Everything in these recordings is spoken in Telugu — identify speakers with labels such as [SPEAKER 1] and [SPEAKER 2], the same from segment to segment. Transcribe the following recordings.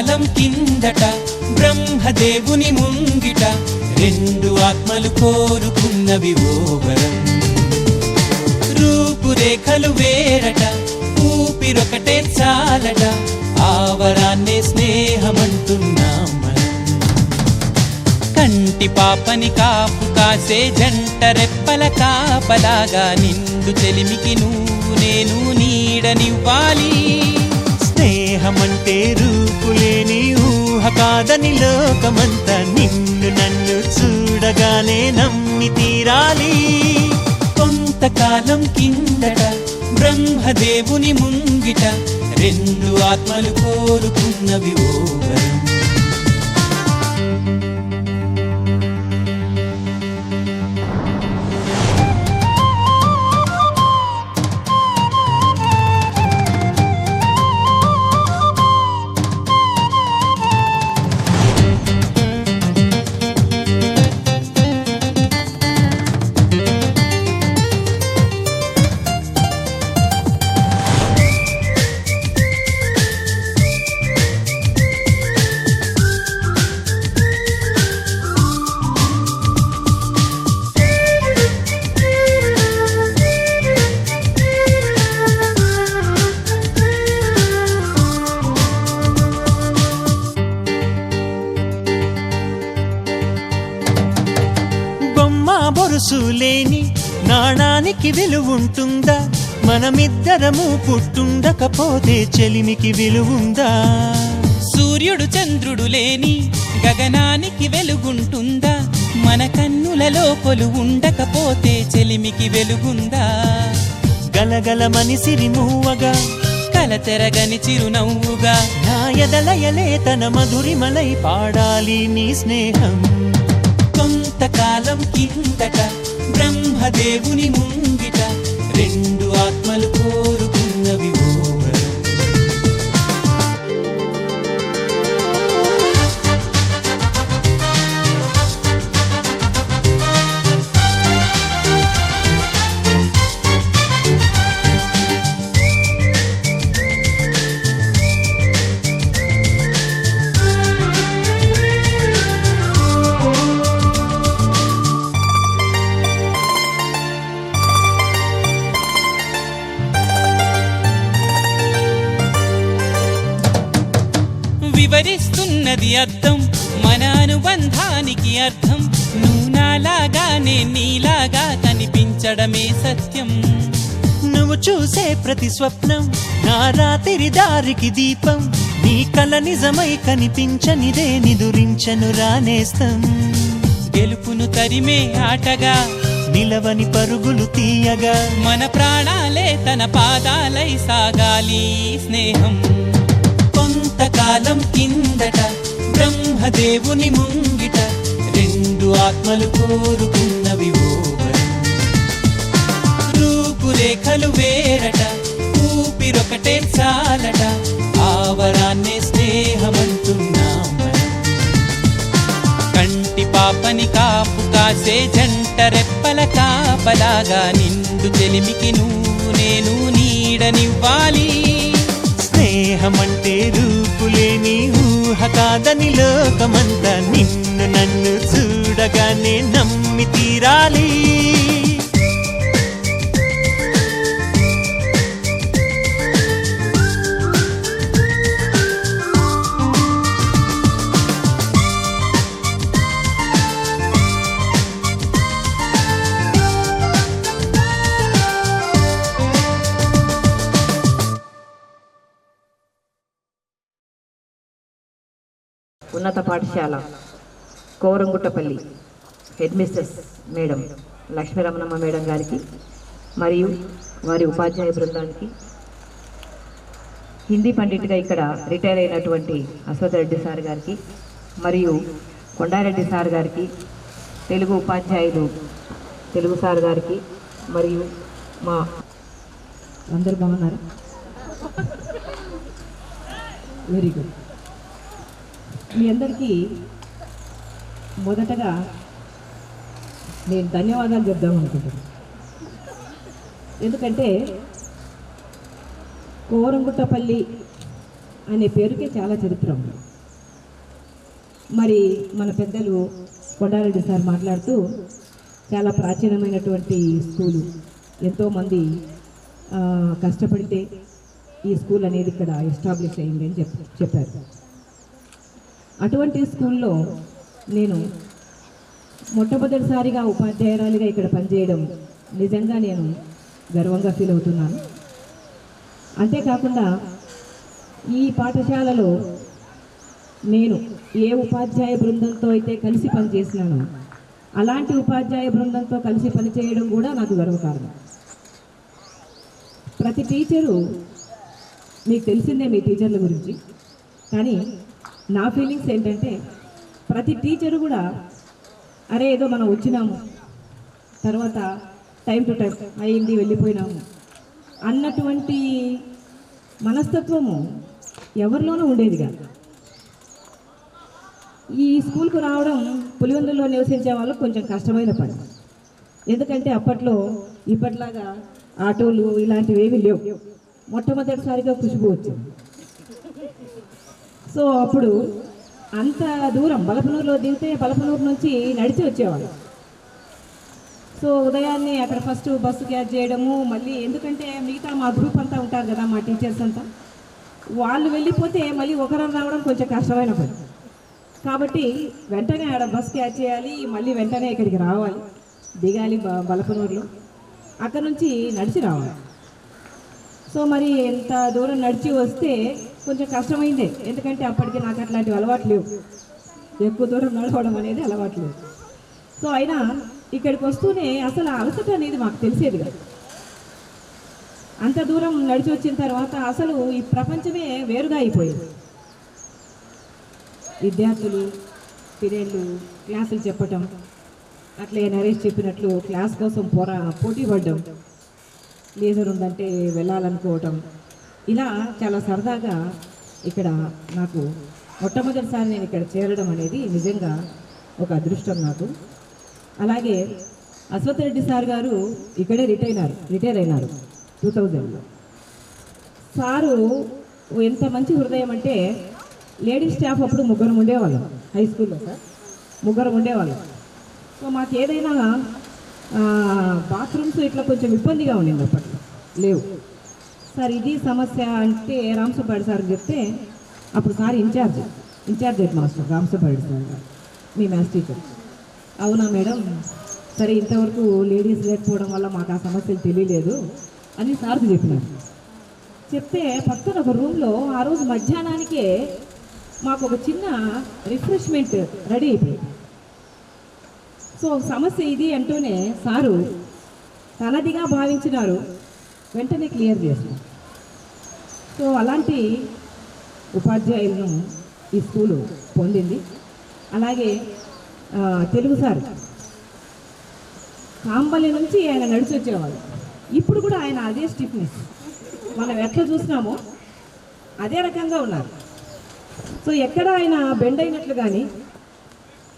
[SPEAKER 1] కొంతకాలం కిందట బ్రహ్మదేవుని ముంగిట రెండు ఆత్మలు కోరుకున్నవి ఓ వరం. రూపురేఖలు వేరట, ఊపిరొకటే చాలట, ఆ వరాన్నే స్నేహమంటున్నాం మనం. కంటి పాపని కాపు కాసే జంట రెప్పల కాపలాగా నిండు చెలిమికి నువ్వు నేను నీడనివ్వాలి. స్నేహమంటే రూపులేని ఊహ కాదని లోకమంతా నిన్ను నన్ను చూడగానే నమ్మి తీరాలి. కొంతకాలం కిందట బ్రహ్మదేవుని ముంగిట రెండు ఆత్మలు కోరుకున్నవి ఓ వరం. బొరుసులేని నాణానికి విలువుంటుందా? మనమిద్దరము పుట్టుండకపోతే చెలిమికి విలువుందా? సూర్యుడు చంద్రుడు లేని గగనానికి వెలుగుంటుందా? మన కన్నులలో కొలువుండకపోతే చెలిమికి వెలుగుందా? గలగలమని సిరిమూవగా కలతెరగని చిరునవ్వుగా నా ఎదలయలే తన మధురిమలై పాడాలి నీ స్నేహం. కొంతకాలం కిందట బ్రహ్మదేవుని ముంగిట రెండు ఆత్మలు కోరుకున్నవి ఓ వరం. వివరిస్తున్నది అర్థం మన అనుబంధానికి అర్థం. నువ్వు నాలాగా నేను నీలాగా కనిపించడమే సత్యం. నువ్వు చూసే ప్రతి స్వప్నం నా రాత్రి దారికి దీపం. నీ కల నిజమై కనిపించనిదే నిదురించను రానేస్తం. గెలుపును తరిమే ఆటగా నిలవని పరుగులు తీయగా మన ప్రాణాలే తన పాదాలై సాగాలి స్నేహం. కొంతకాలం కిందట బ్రహ్మదేవుని ముంగిట రెండు ఆత్మలు కోరుకున్నవి ఓ వరం. రూపురేఖలు వేరట, ఊపిరొకటే చాలట, ఆ వరాన్నే స్నేహమంటున్నాం మనం. కంటి పాపని కాపు కాసే జంట రెప్పల కాపలాగా నిండు చెలిమికి నువ్వు నేను నీడనివ్వాలి. స్నేహమంటే రూపులేని ఊహ కాదని లోకమంతా నిన్ను నన్ను చూడగానే నమ్మి తీరాలి.
[SPEAKER 2] ఉన్నత పాఠశాల కోరంగుట్టపల్లి హెడ్ మిస్ట్రెస్ మేడం లక్ష్మీరమణమ్మ మేడం గారికి మరియు వారి ఉపాధ్యాయ బృందానికి, హిందీ పండిట్గా ఇక్కడ రిటైర్ అయినటువంటి అశ్వథ్ రెడ్డి సార్ గారికి మరియు కొండారెడ్డి సార్ గారికి, తెలుగు ఉపాధ్యాయులు తెలుగు సార్ గారికి మరియు మా అందరు బాగున్నారు. Very good. మీ అందరికీ మొదటగా నేను ధన్యవాదాలు చెప్దాం అనుకుంటున్నాను. ఎందుకంటే కోరంగుట్టపల్లి అనే పేరుకే చాలా చరిత్ర ఉంది. మరి మన పెద్దలు కొండారెడ్డి సార్ మాట్లాడుతూ చాలా ప్రాచీనమైనటువంటి స్కూలు, ఎంతోమంది కష్టపడితే ఈ స్కూల్ అనేది ఇక్కడ ఎస్టాబ్లిష్ అయింది అని చెప్పారు. అటువంటి స్కూల్లో నేను మొట్టమొదటిసారిగా ఉపాధ్యాయురాలిగా ఇక్కడ పనిచేయడం నిజంగా నేను గర్వంగా ఫీల్ అవుతున్నాను. అంతేకాకుండా ఈ పాఠశాలలో నేను ఏ ఉపాధ్యాయ బృందంతో అయితే కలిసి పనిచేసినానో అలాంటి ఉపాధ్యాయ బృందంతో కలిసి పనిచేయడం కూడా నాకు గర్వకారణం. ప్రతి టీచరు, మీకు తెలిసిందే మీ టీచర్ల గురించి, కానీ నా ఫీలింగ్స్ ఏంటంటే ప్రతి టీచరు కూడా అరే ఏదో మనం వచ్చినాము, తర్వాత టైం టు టైం అయింది వెళ్ళిపోయినాము అన్నటువంటి మనస్తత్వము ఎవరిలోనూ ఉండేది కాదు. ఈ స్కూల్కు రావడం పులివెందుల్లో నివసించే వాళ్ళకు కొంచెం కష్టమైన పని. ఎందుకంటే అప్పట్లో ఇప్పట్లాగా ఆటోలు ఇలాంటివి ఏమీ లేవు. మొట్టమొదటిసారిగా ఖుష్బూ వచ్చింది. సో అప్పుడు అంత దూరం బలపనూరులో దిగితే బలపనూరు నుంచి నడిచి వచ్చేవాళ్ళు. సో ఉదయాన్నే అక్కడ ఫస్ట్ బస్సు క్యాచ్ చేయడము, మళ్ళీ ఎందుకంటే మిగతా మా గ్రూప్ అంతా ఉంటారు కదా, మా టీచర్స్ అంతా, వాళ్ళు వెళ్ళిపోతే మళ్ళీ ఒకరు రావడం కొంచెం కష్టమైన పని. కాబట్టి వెంటనే ఆడ బస్ క్యాచ్ చేయాలి, మళ్ళీ వెంటనే ఇక్కడికి రావాలి, దిగాలి బలపనూరులో, అక్కడ నుంచి నడిచి రావాలి. సో మరి ఎంత దూరం నడిచి వస్తే కొంచెం కష్టమైందే, ఎందుకంటే అప్పటికి నాకు అట్లాంటివి అలవాటు లేవు, ఎక్కువ దూరం నడవడం అనేది అలవాటు లేవు. సో అయినా ఇక్కడికి వస్తూనే అసలు అలసట అనేది మాకు తెలిసేది కాదు. అంత దూరం నడిచి వచ్చిన తర్వాత అసలు ఈ ప్రపంచమే వేరుగా అయిపోయింది. విద్యార్థులు పీరియడ్లు క్లాసులు చెప్పటం, అట్లే నరేష్ చెప్పినట్లు క్లాస్ కోసం పోటీ పడ్డం, లేజర్ ఉందంటే వెళ్ళాలనుకోవటం, ఇలా చాలా సరదాగా ఇక్కడ నాకు మొట్టమొదటిసారి నేను ఇక్కడ చేరడం అనేది నిజంగా ఒక అదృష్టం నాకు. అలాగే అశ్వత్ రెడ్డి సార్ గారు ఇక్కడే రిటైర్ అయినారు 2000లో. సారు ఎంత మంచి హృదయం అంటే, లేడీస్ స్టాఫ్ అప్పుడు 3 ఉండేవాళ్ళం హై స్కూల్లో సార్, 3 ఉండేవాళ్ళం. సో మాకు ఏదైనా బాత్రూమ్స్ ఇట్లా కొంచెం ఇబ్బందిగా ఉండింది, అప్పట్లో లేవు సార్. ఇది సమస్య అంటే రామసుబ్బారెడ్డి సార్ చెప్తే, అప్పుడు sir incharge head master Ramasubbareddy sir గారు, మీ మ్యాథ్స్ టీచర్. అవునా మేడం, సరే ఇంతవరకు లేడీస్ లేకపోవడం వల్ల మాకు ఆ సమస్యలు తెలియలేదు అని సార్కి చెప్పినారు. చెప్తే పక్కన ఒక రూమ్లో ఆ రోజు మధ్యాహ్నానికే మాకు ఒక చిన్న రిఫ్రెష్మెంట్ రెడీ అయిపోయింది. సో సమస్య ఇది అంటూనే సారు తనదిగా భావించినారు, వెంటనే క్లియర్ చేసినారు. సో అలాంటి ఉపాధ్యాయులను ఈ స్కూలు పొందింది. అలాగే తెలుగు సార్ కాంబలి నుంచి ఆయన నడిచి వచ్చేవాళ్ళు. ఇప్పుడు కూడా ఆయన అదే స్టిఫ్నెస్, మనం ఎట్లా చూసినామో అదే రకంగా ఉన్నారు. సో ఎక్కడ ఆయన బెండ్ అయినట్లు కానీ,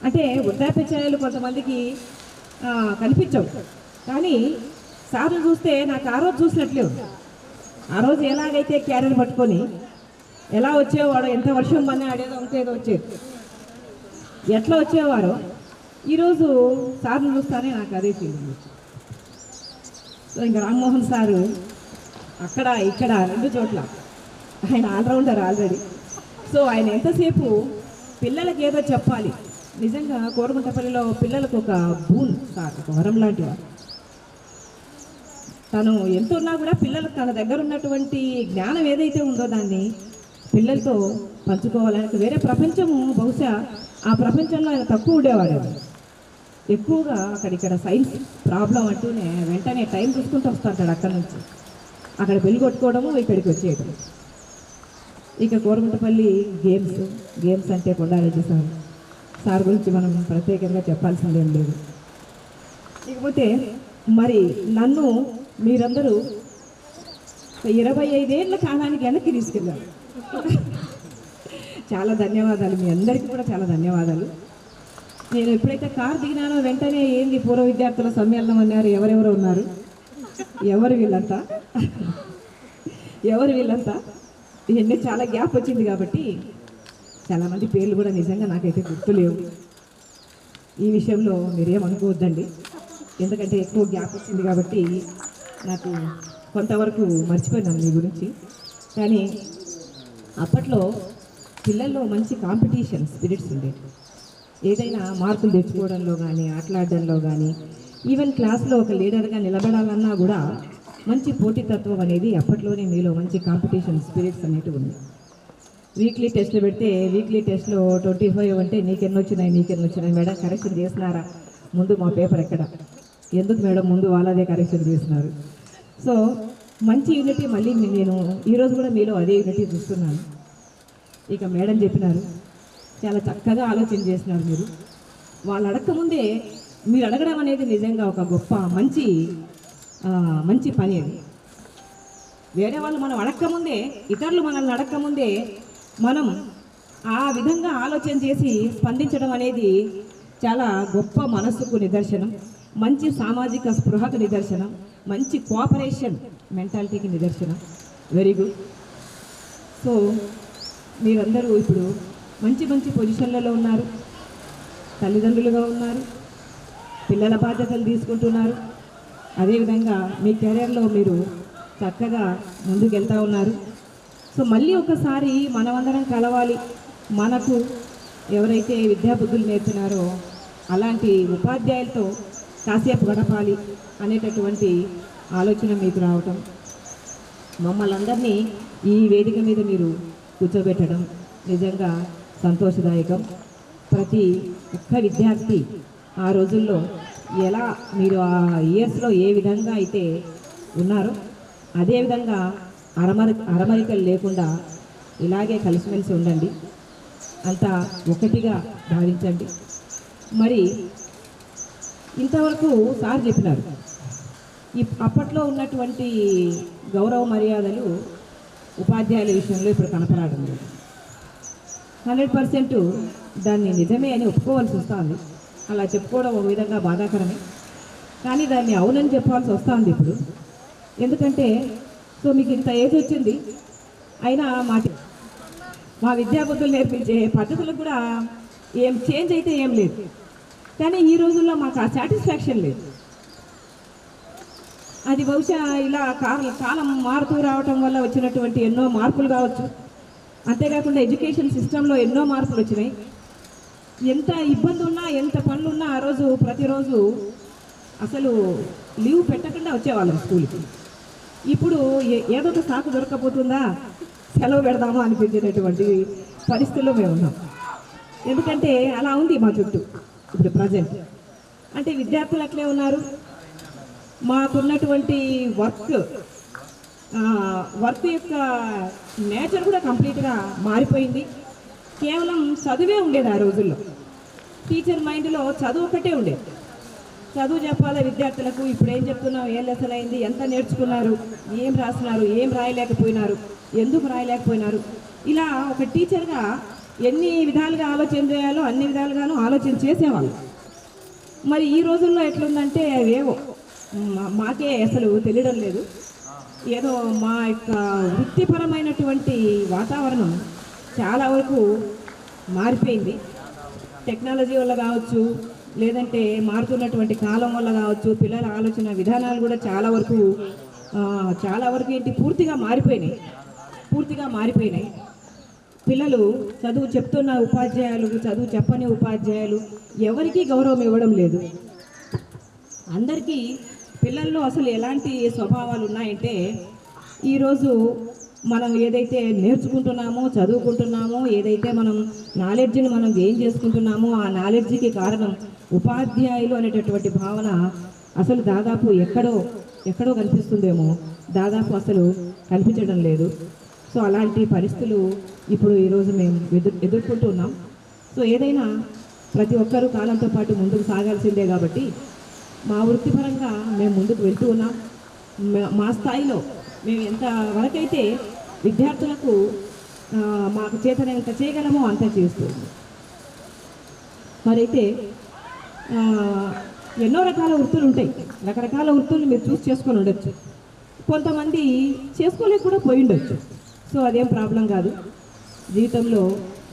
[SPEAKER 2] అంటే వృద్ధాప్య ఛాయలు కొంతమందికి కనిపించవు, కానీ సార్లు చూస్తే నాకు ఆ రోజు చూసినట్లే ఉంది. ఆ రోజు ఎలాగైతే క్యారెట్ పట్టుకొని ఎలా వచ్చేవాడో, ఎంత వర్షం పని ఆడేదో ఉంటేదో వచ్చేది, ఎట్లా వచ్చేవారో ఈరోజు సార్ని చూస్తానే నాకు అదే ఫీలింగ్. సో ఇంకా రామ్మోహన్ సారు అక్కడ ఇక్కడ 2 చోట్ల ఆయన ఆల్రౌండర్ ఆల్రెడీ. సో ఆయన ఎంతసేపు పిల్లలకి ఏదో చెప్పాలి, నిజంగా కోరగుంటపల్లిలో పిల్లలకు ఒక బూన్ సార్, ఒక వరం లాంటి వారు. తను ఎంత ఉన్నా కూడా పిల్లలకు తన దగ్గర ఉన్నటువంటి జ్ఞానం ఏదైతే ఉందో దాన్ని పిల్లలతో పంచుకోవాలని, వేరే ప్రపంచము బహుశా ఆ ప్రపంచంలో ఆయన తక్కువ ఉండేవాడు. ఎక్కువగా అక్కడిక్కడ సైన్స్ ప్రాబ్లం అంటూనే వెంటనే టైం చూసుకుంటూ వస్తుంటాడు అక్కడి నుంచి, అక్కడ బెల్ కొట్టుకోవడము, ఇక్కడికి వచ్చేయడం. ఇక కోరగుంటపల్లి గేమ్స్ అంటే కొండారెడ్డి సార్ గురించి మనం ప్రత్యేకంగా చెప్పాల్సిందేం లేదు. ఇకపోతే మరి నన్ను మీరందరూ 25 ఏళ్ల కాలానికి వెనక్కి తీసుకెళ్ళారు. చాలా ధన్యవాదాలు, మీ అందరికీ కూడా చాలా ధన్యవాదాలు. నేను ఎప్పుడైతే కారు దిగినానో వెంటనే ఏంది పూర్వ విద్యార్థుల సమ్మేళనం అన్నారు, ఎవరెవరు ఉన్నారు, ఎవరు వీళ్ళంతా ఇవన్నీ చాలా గ్యాప్ వచ్చింది కాబట్టి
[SPEAKER 3] చాలామంది పేర్లు కూడా నిజంగా నాకైతే గుర్తులేవు. ఈ విషయంలో మీరేమనుకోవద్దండి, ఎందుకంటే ఎక్కువ గ్యాప్ వచ్చింది కాబట్టి నాకు కొంతవరకు మర్చిపోయినాను మీ గురించి. కానీ అప్పట్లో పిల్లల్లో మంచి కాంపిటీషన్ స్పిరిట్స్ ఉండేవి. ఏదైనా మార్కులు తెచ్చుకోవడంలో కానీ, ఆటలాడడంలో కానీ, ఈవెన్ క్లాస్లో ఒక లీడర్గా నిలబడాలన్నా కూడా మంచి పోటీతత్వం అనేది అప్పట్లోనే మీలో మంచి కాంపిటీషన్ స్పిరిట్స్ అనేటివి ఉంది. వీక్లీ టెస్ట్లు పెడితే వీక్లీ టెస్ట్లో 25 అంటే నీకెన్ని వచ్చినాయి మేడం, కరెక్షన్ చేసినారా, ముందు మా పేపర్ ఎక్కడ, ఎందుకు మేడం ముందు వాళ్ళదే కరెక్షన్ చేసినారు. సో మంచి యూనిటీ మళ్ళీ నేను ఈరోజు కూడా మీలో అదే యూనిటీ చూస్తున్నాను. ఇక మేడం చెప్పినారు, చాలా చక్కగా ఆలోచన చేసినారు మీరు. వాళ్ళు అడగకముందే మీరు అడగడం అనేది నిజంగా ఒక గొప్ప మంచి పని అది. వేరే వాళ్ళు మనం అడగకముందే, ఇతరులు మనల్ని అడగకముందే మనం ఆ విధంగా ఆలోచన చేసి స్పందించడం అనేది చాలా గొప్ప మనస్సుకు నిదర్శనం, మంచి సామాజిక స్పృహకు నిదర్శనం, మంచి కోఆపరేషన్ మెంటాలిటీకి నిదర్శనం. Very good. సో మీరందరూ ఇప్పుడు మంచి పొజిషన్లలో ఉన్నారు, తల్లిదండ్రులుగా ఉన్నారు, పిల్లల బాధ్యతలు తీసుకుంటున్నారు. అదేవిధంగా మీ కెరీర్లో మీరు చక్కగా ముందుకెళ్తూ ఉన్నారు. సో మళ్ళీ ఒకసారి మనమందరం కలవాలి, మనకు ఎవరైతే విద్యాబుద్ధులు నేర్పినారో అలాంటి ఉపాధ్యాయులతో కాసేపు గడపాలి అనేటటువంటి ఆలోచన మీకు రావటం, మమ్మల్ని అందరినీ ఈ వేదిక మీద మీరు కూర్చోబెట్టడం నిజంగా సంతోషదాయకం. ప్రతి ఒక్క విద్యార్థి ఆ రోజుల్లో ఎలా మీరు ఆ ఇయర్స్లో ఏ విధంగా అయితే ఉన్నారో అదేవిధంగా అరమరికలు లేకుండా ఇలాగే కలిసిమెలిసి ఉండండి, అంతా ఒకటిగా భావించండి. మరి ఇంతవరకు సార్ చెప్పినారు, అప్పట్లో ఉన్నటువంటి గౌరవ మర్యాదలు ఉపాధ్యాయుల విషయంలో ఇప్పుడు కనపరాడం లేదు. 100% దాన్ని నిజమే అని ఒప్పుకోవాల్సి వస్తుంది. అలా చెప్పుకోవడం ఒక విధంగా బాధాకరమే, కానీ దాన్ని అవునని చెప్పాల్సి వస్తుంది ఇప్పుడు. ఎందుకంటే సో మీకు ఇంత ఏజ్ వచ్చింది అయినా మా విద్యాబుద్ధులు నేర్పించే పద్ధతులకు కూడా ఏం చేంజ్ అయితే ఏం లేదు. కానీ ఈ రోజుల్లో మాకు ఆ సాటిస్ఫాక్షన్ లేదు. అది బహుశా ఇలా కాలం మారుతూ రావటం వల్ల వచ్చినటువంటి ఎన్నో మార్పులు కావచ్చు. అంతేకాకుండా ఎడ్యుకేషన్ సిస్టంలో ఎన్నో మార్పులు వచ్చినాయి. ఎంత ఇబ్బంది ఉన్నా, ఎంత పనులు ఉన్నా ఆ రోజు ప్రతిరోజు అసలు లీవ్ పెట్టకుండా వచ్చేవాళ్ళం స్కూల్కి. ఇప్పుడు ఏదో ఒక సాకు దొరకపోతుందా, సెలవు పెడదామా అనిపించేటటువంటి పరిస్థితుల్లో మేము ఉన్నాం. ఎందుకంటే అలా ఉంది మా చుట్టూ ఇప్పుడు ప్రజెంట్. అంటే విద్యార్థులు అట్లే ఉన్నారు, మాకున్నటువంటి వర్క్ యొక్క నేచర్ కూడా కంప్లీట్గా మారిపోయింది. కేవలం చదువే ఉండేది ఆ రోజుల్లో. టీచర్ మైండ్లో చదువు ఒకటే ఉండేది, చదువు చెప్పాలి విద్యార్థులకు. ఇప్పుడు ఏం చెప్తున్నావు, ఏం లెసన్ అయింది, ఎంత నేర్చుకున్నారు, ఏం రాస్తున్నారు, ఏం రాయలేకపోయినారు, ఎందుకు రాయలేకపోయినారు, ఇలా ఒక టీచర్గా ఎన్ని విధాలుగా ఆలోచన చేయాలో అన్ని విధాలుగానూ ఆలోచన చేసేవాళ్ళు. మరి ఈ రోజుల్లో ఎట్లుందంటే అవేవో మాకే అసలు తెలియడం లేదు. ఏదో మా యొక్క వృత్తిపరమైనటువంటి వాతావరణం చాలా వరకు మారిపోయింది. టెక్నాలజీ వల్ల కావచ్చు, లేదంటే మారుతున్నటువంటి కాలం వల్ల కావచ్చు, పిల్లల ఆలోచన విధానాలు కూడా చాలా వరకు ఏంటి పూర్తిగా మారిపోయినాయి. పిల్లలు చదువు చెప్తున్న ఉపాధ్యాయులు, చదువు చెప్పని ఉపాధ్యాయులు ఎవరికీ గౌరవం ఇవ్వడం లేదు. అందరికీ పిల్లల్లో అసలు ఎలాంటి స్వభావాలు ఉన్నాయంటే, ఈరోజు మనం ఏదైతే నేర్చుకుంటున్నామో, చదువుకుంటున్నామో, ఏదైతే మనం నాలెడ్జ్ని మనం గెయిన్ చేసుకుంటున్నామో ఆ నాలెడ్జ్కి కారణం ఉపాధ్యాయులు అనేటటువంటి భావన అసలు దాదాపు ఎక్కడో కనిపిస్తుందేమో, దాదాపు అసలు కనిపించడం లేదు. సో అలాంటి పరిస్థితులు ఇప్పుడు ఈరోజు మేము ఎదుర్కొంటున్నాం. సో ఏదైనా ప్రతి ఒక్కరూ కాలంతో పాటు ముందుకు సాగాల్సిందే కాబట్టి మా వృత్తిపరంగా మేము ముందుకు వెళ్తూ ఉన్నాం. మా స్థాయిలో మేము ఎంత వరకైతే విద్యార్థులకు మాకు చేతనంత చేయగలమో అంత చేస్తుంది. మరైతే ఎన్నో రకాల వృత్తులు ఉంటాయి, రకరకాల వృత్తులు మీరు చూస్ చేసుకొని ఉండొచ్చు, కొంతమంది చేసుకోలేక కూడా పోయి ఉండొచ్చు. సో అదేం ప్రాబ్లం కాదు. జీవితంలో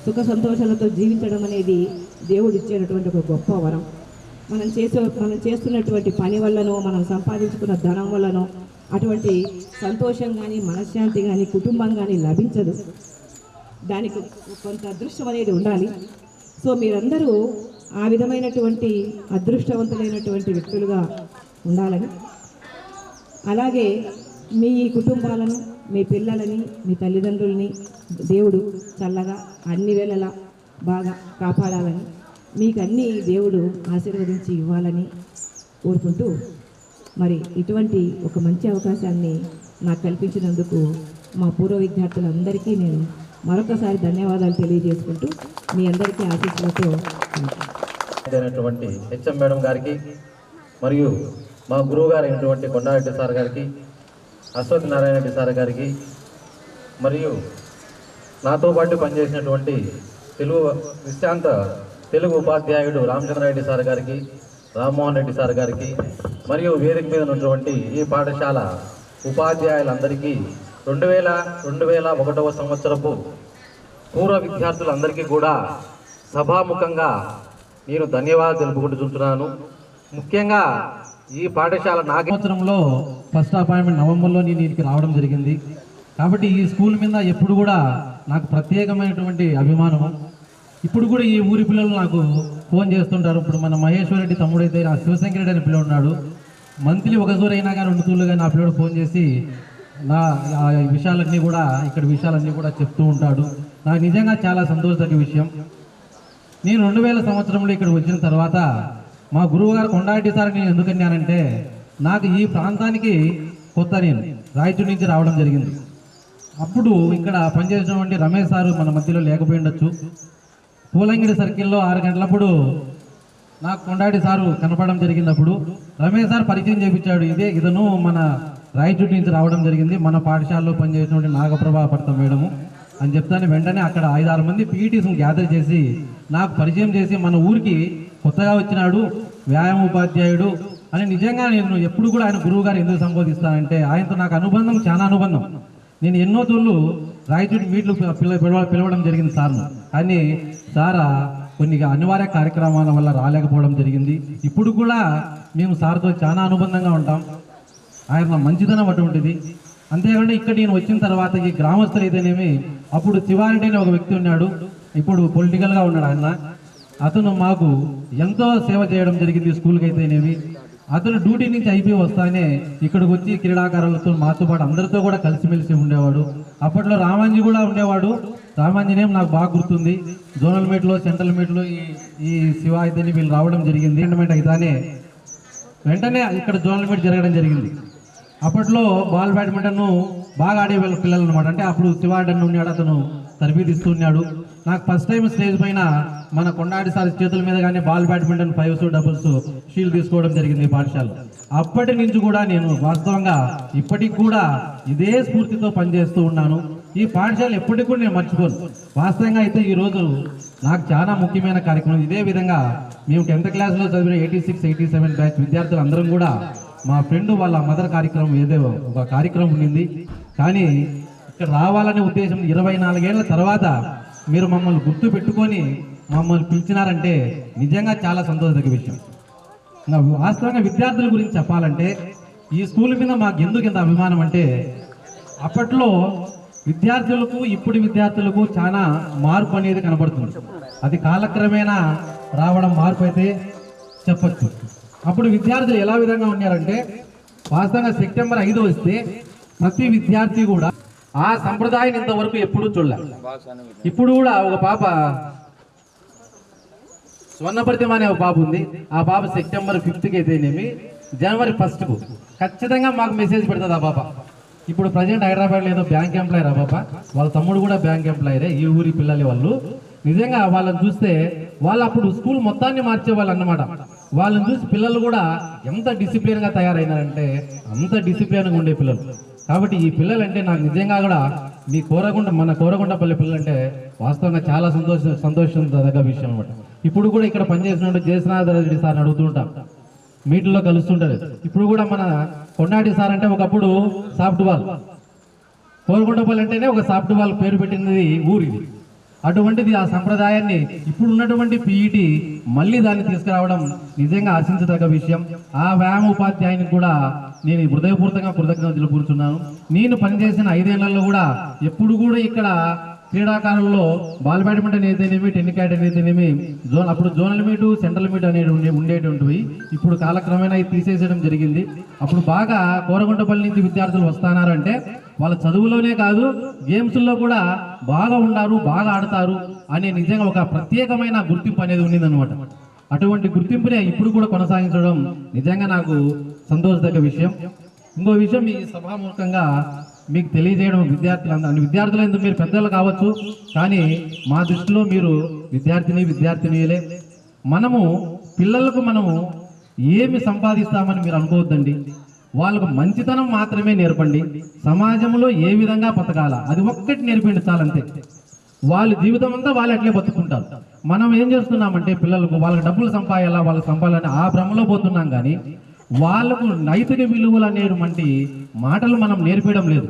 [SPEAKER 3] సుఖ సంతోషాలతో జీవించడం అనేది దేవుడు ఇచ్చేటటువంటి ఒక గొప్ప వరం. మనం చేస్తున్నటువంటి పని వల్లనో, మనం సంపాదించుకున్న ధనం వల్లనో అటువంటి సంతోషం కానీ, మనశ్శాంతి కానీ, కుటుంబం కానీ లభించదు. దానికి కొంత అదృష్టం అనేది ఉండాలి. సో మీరందరూ ఆ విధమైనటువంటి అదృష్టవంతులైనటువంటి వ్యక్తులుగా ఉండాలని, అలాగే మీ కుటుంబాలను, మీ పిల్లలని, మీ తల్లిదండ్రులని దేవుడు చల్లగా అన్ని వేళలా బాగా కాపాడాలని, మీకు అన్నీ దేవుడు ఆశీర్వదించి ఇవ్వాలని కోరుకుంటూ, మరి ఇటువంటి ఒక మంచి అవకాశాన్ని నాకు కల్పించినందుకు మా పూర్వ విద్యార్థులందరికీ నేను మరొకసారి ధన్యవాదాలు తెలియజేసుకుంటూ మీ అందరికీ ఆశీస్సులతో
[SPEAKER 4] హెచ్ఎం మేడం గారికి, మరియు మా గురువు గారు అయినటువంటి కొండారెడ్డి సార్ గారికి, అశ్వత్ నారాయణ రెడ్డి సార్ గారికి, మరియు నాతో పాటు పనిచేసినటువంటి విశ్రాంత తెలుగు ఉపాధ్యాయుడు రామచంద్రారెడ్డి సార్ గారికి, రామ్మోహన్ రెడ్డి సార్ గారికి, మరియు వేదిక మీద ఉన్నటువంటి ఈ పాఠశాల ఉపాధ్యాయులందరికీ 2001వ సంవత్సరపు పూర్వ విద్యార్థులందరికీ కూడా సభాముఖంగా నేను ధన్యవాదాలు తెలుపుకుంటూ చూస్తున్నాను. ముఖ్యంగా ఈ పాఠశాల సంవత్సరంలో ఫస్ట్ అపాయింట్మెంట్ నవంబర్లో నేను దీనికి రావడం జరిగింది. కాబట్టి ఈ స్కూల్ మీద ఎప్పుడు కూడా నాకు ప్రత్యేకమైనటువంటి అభిమానం. ఇప్పుడు కూడా ఈ ఊరి పిల్లలు నాకు ఫోన్ చేస్తుంటారు. ఇప్పుడు మన మహేశ్వర్ రెడ్డి తమ్ముడైతే నా శివశంకర్ రెడ్డి అనే పిల్లడు ఉన్నాడు. మంత్లీ ఒక తూరు అయినా కానీ 2 తూర్లు కానీ నా పిల్లడు ఫోన్ చేసి నా విషయాలన్నీ కూడా విషయాలన్నీ కూడా చెప్తూ ఉంటాడు. నాకు నిజంగా చాలా సంతోషదగ్గ విషయం. నేను 2000 సంవత్సరంలో ఇక్కడ వచ్చిన తర్వాత మా గురువు గారు కొండారెడ్డి సార్ నేను ఎందుకన్నానంటే, నాకు ఈ ప్రాంతానికి కొత్త, నేను రాయచూరు నుంచి రావడం జరిగింది. అప్పుడు ఇక్కడ పనిచేసినటువంటి రమేష్ సారు మన మధ్యలో లేకపోయి ఉండొచ్చు. పూలంగిడి సర్కిల్లో 6 గంటలప్పుడు నాకు కొండారెడ్డి సారు కనపడడం జరిగినప్పుడు రమేష్ సార్ పరిచయం చేయించాడు. ఇతను మన రాయచూరు నుంచి రావడం జరిగింది, మన పాఠశాలలో పనిచేసినటువంటి నాగప్రభా పడత మేడము అని చెప్తాను. వెంటనే అక్కడ 5-6 మంది పీఈటీస్ని గ్యాదర్ చేసి నాకు పరిచయం చేసి, మన ఊరికి కొత్తగా వచ్చినాడు వ్యాయామ ఉపాధ్యాయుడు అని. నిజంగా నేను ఎప్పుడు కూడా ఆయన గురువు గారు ఎందుకు సంబోధిస్తానంటే, ఆయనతో నాకు అనుబంధం చాలా అనుబంధం. నేను ఎన్నో తూర్లు రాయచూరు మీట్లు పిలవడం జరిగింది సార్ను, కానీ సార్ కొన్ని అనివార్య కార్యక్రమాల వల్ల రాలేకపోవడం జరిగింది. ఇప్పుడు కూడా మేము సార్తో చాలా అనుబంధంగా ఉంటాం. ఆయన మంచితనం అటువంటిది. అంతేకాకుండా ఇక్కడ నేను వచ్చిన తర్వాత ఈ గ్రామస్తులు అయితేనేమి, అప్పుడు శివారెడ్డి అనే ఒక వ్యక్తి ఉన్నాడు, ఇప్పుడు పొలిటికల్గా ఉన్నాడు ఆయన. అతను మాకు ఎంతో సేవ చేయడం జరిగింది స్కూల్కి అయితేనేమి. అతను డ్యూటీ నుంచి అయిపోయి వస్తానే ఇక్కడికి వచ్చి క్రీడాకారులతో మాతో పాటు అందరితో కూడా కలిసిమెలిసి ఉండేవాడు. అప్పట్లో రామాంజీ కూడా ఉండేవాడు. రామాంజనేయం నాకు బాగా గుర్తుంది. జోనల్ మీట్లో, సెంట్రల్ మీట్లో ఈ శివ అయితేనే వీళ్ళు రావడం జరిగింది. టోర్నమెంట్ అయితేనే వెంటనే ఇక్కడ జోనల్ మీట్ జరగడం జరిగింది. అప్పట్లో బాల్ బ్యాడ్మింటన్ బాగా ఆడే పిల్లలు అనమాట. అంటే అప్పుడు శివాడన్ ఉన్నాడు, అతను తరబీదు ఉన్నాడు. నాకు ఫస్ట్ టైం స్టేజ్ పైన మన కొండారెడ్డి సార్ చేతుల మీద కానీ ball badminton 5s doubles shield తీసుకోవడం జరిగింది పాఠశాల. అప్పటి నుంచి కూడా నేను వాస్తవంగా ఇప్పటికి కూడా ఇదే స్ఫూర్తితో పనిచేస్తూ ఉన్నాను. ఈ పాఠశాల ఎప్పటికి కూడా నేను మర్చిపోను. వాస్తవంగా అయితే ఈరోజు నాకు చాలా ముఖ్యమైన కార్యక్రమం. ఇదే విధంగా మేము 10th క్లాస్లో చదివిన 86, 87 బ్యాచ్ విద్యార్థులు అందరం కూడా మా ఫ్రెండ్ వాళ్ళ మదర్ కార్యక్రమం ఏదో ఒక కార్యక్రమం ఉండింది. కానీ ఇక్కడ రావాలనే ఉద్దేశం 24 ఏళ్ల తర్వాత మీరు మమ్మల్ని గుర్తు పెట్టుకొని మమ్మల్ని పిలిచినారంటే నిజంగా చాలా సంతోషదగ్గ విషయం. వాస్తవంగా విద్యార్థుల గురించి చెప్పాలంటే ఈ స్కూల్ మీద మాకు ఎందుకు ఇంత అభిమానం అంటే, అప్పట్లో విద్యార్థులకు ఇప్పుడు విద్యార్థులకు చాలా మార్పు అనేది కనబడుతుంది. అది కాలక్రమేణా రావడం మార్పు అయితే చెప్పచ్చు. అప్పుడు విద్యార్థులు ఎలా విధంగా ఉన్నారంటే, వాస్తవంగా సెప్టెంబర్ 5 వస్తే ప్రతి విద్యార్థి కూడా ఆ సంప్రదాయం ఇంతవరకు ఎప్పుడు చూడలేదు. ఇప్పుడు కూడా ఒక పాప స్వర్ణప్రతిమ అనే ఒక పాప ఉంది. ఆ పాప సెప్టెంబర్ 5కి అయితేనేమి జనవరి 1కు ఖచ్చితంగా మాకు మెసేజ్ పెడుతుంది. ఆ పాప ఇప్పుడు ప్రజెంట్ హైదరాబాద్లో ఏదో బ్యాంక్ ఎంప్లాయర్. ఆ పాప వాళ్ళ తమ్ముడు కూడా బ్యాంక్ ఎంప్లాయరే, ఈ ఊరి పిల్లలు వాళ్ళు. నిజంగా వాళ్ళని చూస్తే వాళ్ళు అప్పుడు స్కూల్ మొత్తాన్ని మార్చేవాళ్ళు అన్నమాట. వాళ్ళని చూసి పిల్లలు కూడా ఎంత డిసిప్లిన్గా తయారైనారంటే అంత డిసిప్లిన్గా ఉండే పిల్లలు. కాబట్టి ఈ పిల్లలు అంటే నాకు నిజంగా కూడా మీ మన కోరగుంటపల్లి పిల్లలు అంటే వాస్తవంగా చాలా సంతోషం దగ్గ విషయం అనమాట. ఇప్పుడు కూడా ఇక్కడ పనిచేసినట్టు జయనాథరెడ్డి సార్ని అడుగుతుంటాం, మీటిల్లో కలుస్తుంటారు. ఇప్పుడు కూడా మన కొండారెడ్డి సార్ అంటే ఒకప్పుడు సాఫ్ట్ బాల్, కోరగుంటపల్లి అంటేనే ఒక సాఫ్ట్ బాల్ పేరు పెట్టినది ఊరిది. అటువంటిది ఆ సంప్రదాయాన్ని ఇప్పుడు ఉన్నటువంటి పీఈటీ మళ్ళీ దాన్ని తీసుకురావడం నిజంగా ఆశించదగ్గ విషయం. ఆ వ్యాయామ ఉపాధ్యాయునికి కూడా నేను హృదయపూర్వకంగా కృతజ్ఞతలు తెలుపుతున్నాను. నేను పనిచేసిన 5 ఏళ్లలో కూడా ఎప్పుడు కూడా ఇక్కడ క్రీడాకారుల్లో బాల్ బ్యాడ్మింటన్ అయితేనేమి, టెన్నికాట్ అయితేనేమి, అప్పుడు జోనల్ మీటు, సెంట్రల్ మీట్ అనేది ఉండేటువంటివి. ఇప్పుడు కాలక్రమేణా ఇది తీసేసేయడం జరిగింది. అప్పుడు బాగా కోరగుంటపల్లి నుంచి విద్యార్థులు వస్తున్నారంటే వాళ్ళ చదువులోనే కాదు గేమ్స్లో కూడా బాగా ఉన్నారు, బాగా ఆడతారు అనే నిజంగా ఒక ప్రత్యేకమైన గుర్తింపు అనేది ఉండిందనమాట. అటువంటి గుర్తింపునే ఇప్పుడు కూడా కొనసాగించడం నిజంగా నాకు సంతోషదగ్గ విషయం. ఇంకో విషయం ఈ సభాముఖంగా మీకు తెలియజేయడం, విద్యార్థులు ఎందుకు మీరు పెద్దలు కావచ్చు, కానీ మా దృష్టిలో మీరు విద్యార్థినీలే. మనము పిల్లలకు మనము ఏమి సంపాదిస్తామని మీరు అనుకోవద్దండి. వాళ్ళకు మంచితనం మాత్రమే నేర్పండి. సమాజంలో ఏ విధంగా బతకాలా అది ఒక్కటి నేర్పిండి చాలంతే. వాళ్ళ జీవితం అంతా వాళ్ళు అట్లే బతుకుంటారు. మనం ఏం చేస్తున్నామంటే పిల్లలకు వాళ్ళకి డబ్బులు సంపాదాలా, వాళ్ళకి సంపాదాలని ఆ భ్రమలో పోతున్నాం. కానీ వాళ్ళకు నైతిక విలువలు అనేటువంటి మాటలు మనం నేర్పించడం లేదు.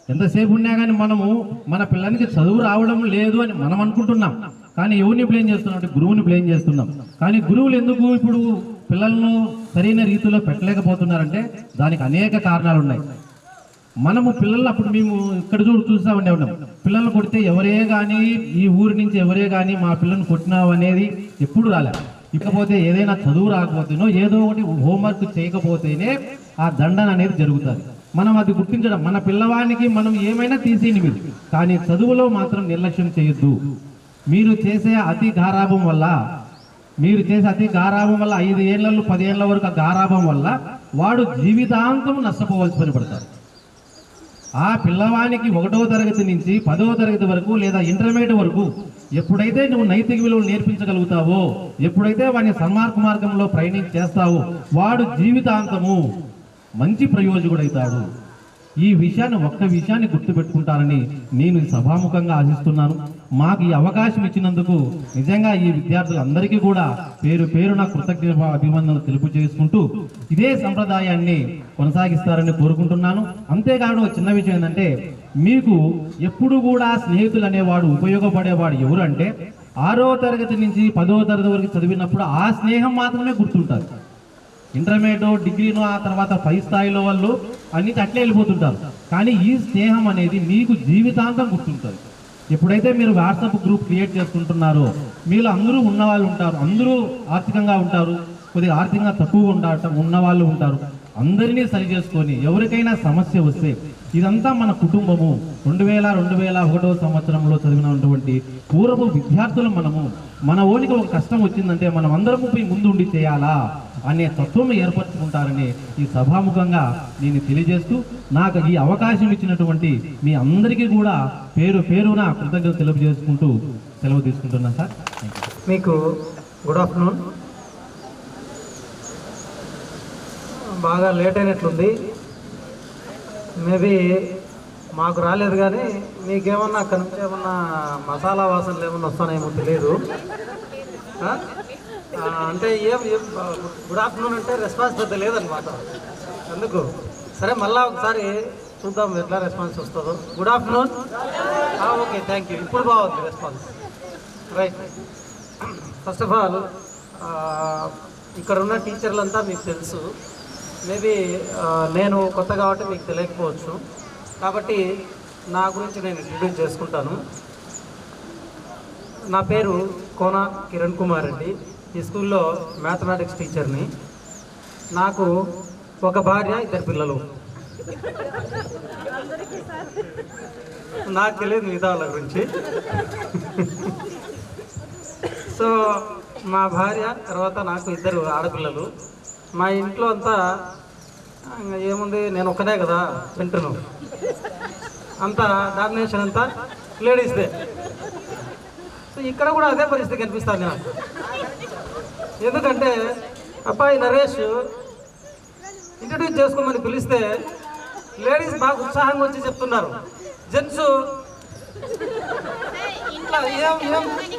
[SPEAKER 4] ఎంతసేపు ఉన్నా కానీ మనము మన పిల్లలకి చదువు రావడం లేదు అని మనం అనుకుంటున్నాం. కానీ ఎవరిని బ్లేమ్ చేస్తున్నాం అంటే గురువుని బ్లేమ్ చేస్తున్నాం. కానీ గురువులు ఎందుకు ఇప్పుడు పిల్లలను సరైన రీతిలో పెట్టలేకపోతున్నారంటే దానికి అనేక కారణాలు ఉన్నాయి. మనము పిల్లలు అప్పుడు మేము ఇక్కడ చూస్తా ఉన్నాం, పిల్లలు కొడితే ఎవరే కానీ ఈ ఊరి నుంచి ఎవరే కానీ మా పిల్లల్ని కొట్టినావు అనేది ఎప్పుడు రాలేదు. ఇకపోతే ఏదైనా చదువు రాకపోతేనో ఏదో ఒకటి హోంవర్క్ చేయకపోతేనే ఆ దండన అనేది జరుగుతుంది. మనం అది గుర్తించడం, మన పిల్లవానికి మనం ఏమైనా తీసేయండి మీరు, కానీ చదువులో మాత్రం నిర్లక్ష్యం చేయొద్దు. మీరు చేసే అతి గారాభం వల్ల 5 ఏళ్ళలో 10 ఏళ్ల వరకు ఆ గారాభం వల్ల వాడు జీవితాంతం నష్టపోవలసి పడతారు. ఆ పిల్లవానికి 1వ తరగతి నుంచి 10వ తరగతి వరకు లేదా ఇంటర్మీడియట్ వరకు ఎప్పుడైతే నువ్వు నైతిక విలువలు నేర్పించగలుగుతావో, ఎప్పుడైతే వాడిని సన్మార్గ మార్గంలో ప్రయాణం చేస్తావో వాడు జీవితాంతము మంచి ప్రయోజకుడైతాడు. ఈ ఒక్క విషయాన్ని గుర్తుపెట్టుకుంటారని నేను సభాముఖంగా ఆశిస్తున్నాను. మాకు ఈ అవకాశం ఇచ్చినందుకు నిజంగా ఈ విద్యార్థులందరికీ కూడా పేరున కృతజ్ఞత అభినందనలు తెలుపు చేసుకుంటూ ఇదే సంప్రదాయాన్ని కొనసాగిస్తారని కోరుకుంటున్నాను. అంతేకాదు చిన్న విషయం ఏంటంటే, మీకు ఎప్పుడు కూడా స్నేహితులు అనేవాడు ఉపయోగపడేవాడు ఎవరు అంటే 6వ తరగతి నుంచి 10వ తరగతి వరకు చదివినప్పుడు ఆ స్నేహం మాత్రమే గుర్తుంటారు. ఇంటర్మీడియట్, డిగ్రీను, ఆ తర్వాత పై స్థాయిలో వాళ్ళు అన్నిటి అట్లే వెళ్ళిపోతుంటారు. కానీ ఈ స్నేహం అనేది మీకు జీవితాంతం గుర్తుంటుంది. ఎప్పుడైతే మీరు వాట్సాప్ గ్రూప్ క్రియేట్ చేసుకుంటున్నారో మీలో అందరూ ఉన్నవాళ్ళు ఉంటారు, అందరూ ఆర్థికంగా ఉంటారు, కొద్దిగా ఆర్థికంగా తక్కువ ఉన్నవాళ్ళు ఉంటారు. అందరినీ సరి చేసుకొని ఎవరికైనా సమస్య వస్తే ఇదంతా మన కుటుంబము 2001వ సంవత్సరంలో చదివినటువంటి పూర్వపు విద్యార్థులు మనము మన ఓనికి ఒక కష్టం వచ్చిందంటే మనం అందరము పోయి ముందు ఉండి చేయాలా అనే తత్వం ఏర్పరచుకుంటారని ఈ సభాముఖంగా నేను తెలియజేస్తూ నాకు ఈ అవకాశం ఇచ్చినటువంటి మీ అందరికీ కూడా పేరున కృతజ్ఞతలు తెలియజేసుకుంటూ సెలవు తీసుకుంటున్నాను సార్.
[SPEAKER 5] మీకు గుడ్ ఆఫ్టర్నూన్. బాగా లేట్ అయినట్లుంది. మేబీ మాకు రాలేదు కానీ మీకేమన్నా అక్కడ నుంచి ఏమన్నా మసాలా వాసనలు ఏమన్నా వస్తానేమో తెలియదు. అంటే ఏం గుడ్ ఆఫ్టర్నూన్ అంటే రెస్పాన్స్ పెద్ద లేదనమాట. అందుకు సరే మళ్ళీ ఒకసారి చూద్దాం ఎట్లా రెస్పాన్స్ వస్తుందో. Good afternoon. Okay, thank you. ఇప్పుడు బాగుంది response. Right. First of all ఇక్కడ ఉన్న టీచర్లంతా మీకు తెలుసు. మేబీ నేను కొత్త కాబట్టి మీకు తెలియకపోవచ్చు. కాబట్టి నా గురించి నేను ఇంట్రడ్యూస్ చేసుకుంటాను. నా పేరు కోన కిరణ్ కుమార్ రెడ్డి. ఈ స్కూల్లో మ్యాథమెటిక్స్ టీచర్ని. నాకు ఒక భార్య, 2 పిల్లలు. నాకు తెలియదు మిగతా వాళ్ళ గురించి. సో మా భార్య తర్వాత నాకు 2 ఆడపిల్లలు. మా ఇంట్లో అంతా ఏముంది, నేను ఒక్కనే కదా సెంటర్ను, అంతా డామినేషన్ అంతా లేడీస్దే. సో ఇక్కడ కూడా అదే పరిస్థితి కనిపిస్తుంది నాకు. ఎందుకంటే అబ్బాయి నరేష్ ఇంట్రడ్యూస్ చేసుకోమని పిలిస్తే లేడీస్ బాగా ఉత్సాహంగా వచ్చి చెప్తున్నారు. జెంట్స్ ఇట్లా ఏం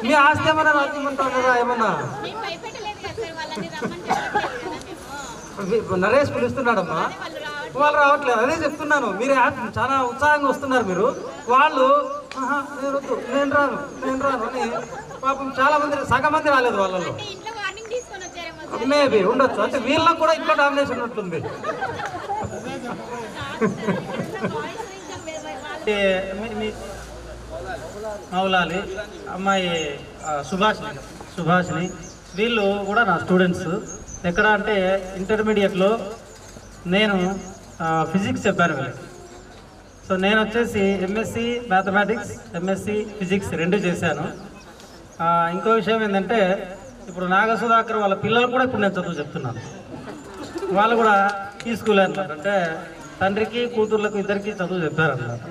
[SPEAKER 5] మీ ఆస్తి ఏమన్నా రాజమంటారా ఏమన్నా నరేష్ పిలుస్తున్నాడమ్మా, వాళ్ళు రావట్లేదు. అదే చెప్తున్నాను, మీరు చాలా ఉత్సాహంగా వస్తున్నారు. మీరు వాళ్ళు నేను వద్దు, నేను రాను అని పాపం చాలా మంది, సగం మంది రాలేదు వాళ్ళలో. మేబీ ఉండొచ్చు, అంటే వీళ్ళకి కూడా ఇంట్లో డామినేషన్ ఉంటుంది. మౌలాలి అమ్మాయి సుభాషిణి వీళ్ళు కూడా నా స్టూడెంట్స్. ఎక్కడ అంటే ఇంటర్మీడియట్లో నేను ఫిజిక్స్ చెప్పాను వీళ్ళకి. సో నేను వచ్చేసి ఎంఎస్సి మ్యాథమెటిక్స్, ఎంఎస్సి ఫిజిక్స్ 2 చేశాను. ఇంకో విషయం ఏంటంటే ఇప్పుడు నాగసుధాకర్ వాళ్ళ పిల్లలు కూడా ఇప్పుడు నేను చదువు చెప్తున్నాను. వాళ్ళు కూడా ఈ స్కూల్ అనమాట, అంటే తండ్రికి కూతుర్లకు ఇద్దరికి చదువు చెప్పారన్నమాట.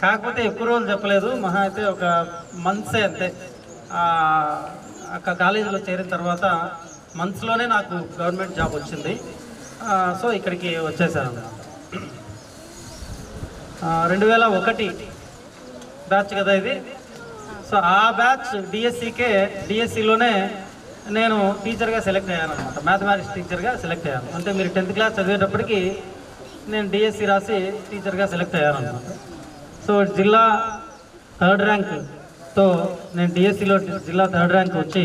[SPEAKER 5] కాకపోతే ఎక్కువ రోజులు చెప్పలేదు, మహా అయితే ఒక మంత్సే అంతే. అక్కడ కాలేజీలో చేరిన తర్వాత మంత్స్లోనే నాకు గవర్నమెంట్ జాబ్ వచ్చింది. సో ఇక్కడికి వచ్చేసాను అన్నమాట. 2001 బ్యాచ్ కదా ఇది. సో ఆ బ్యాచ్ డిఎస్సిలోనే నేను టీచర్గా సెలెక్ట్ అయ్యాను అనమాట. మ్యాథమెటిక్స్ టీచర్గా సెలెక్ట్ అయ్యాను. అంటే మీరు 10th క్లాస్ చదివేటప్పటికి నేను డిఎస్సి రాసి టీచర్గా సెలెక్ట్ అయ్యాను అనమాట. సో జిల్లా 3rd ర్యాంక్తో నేను డిఎస్సిలో జిల్లా 3rd ర్యాంక్ వచ్చి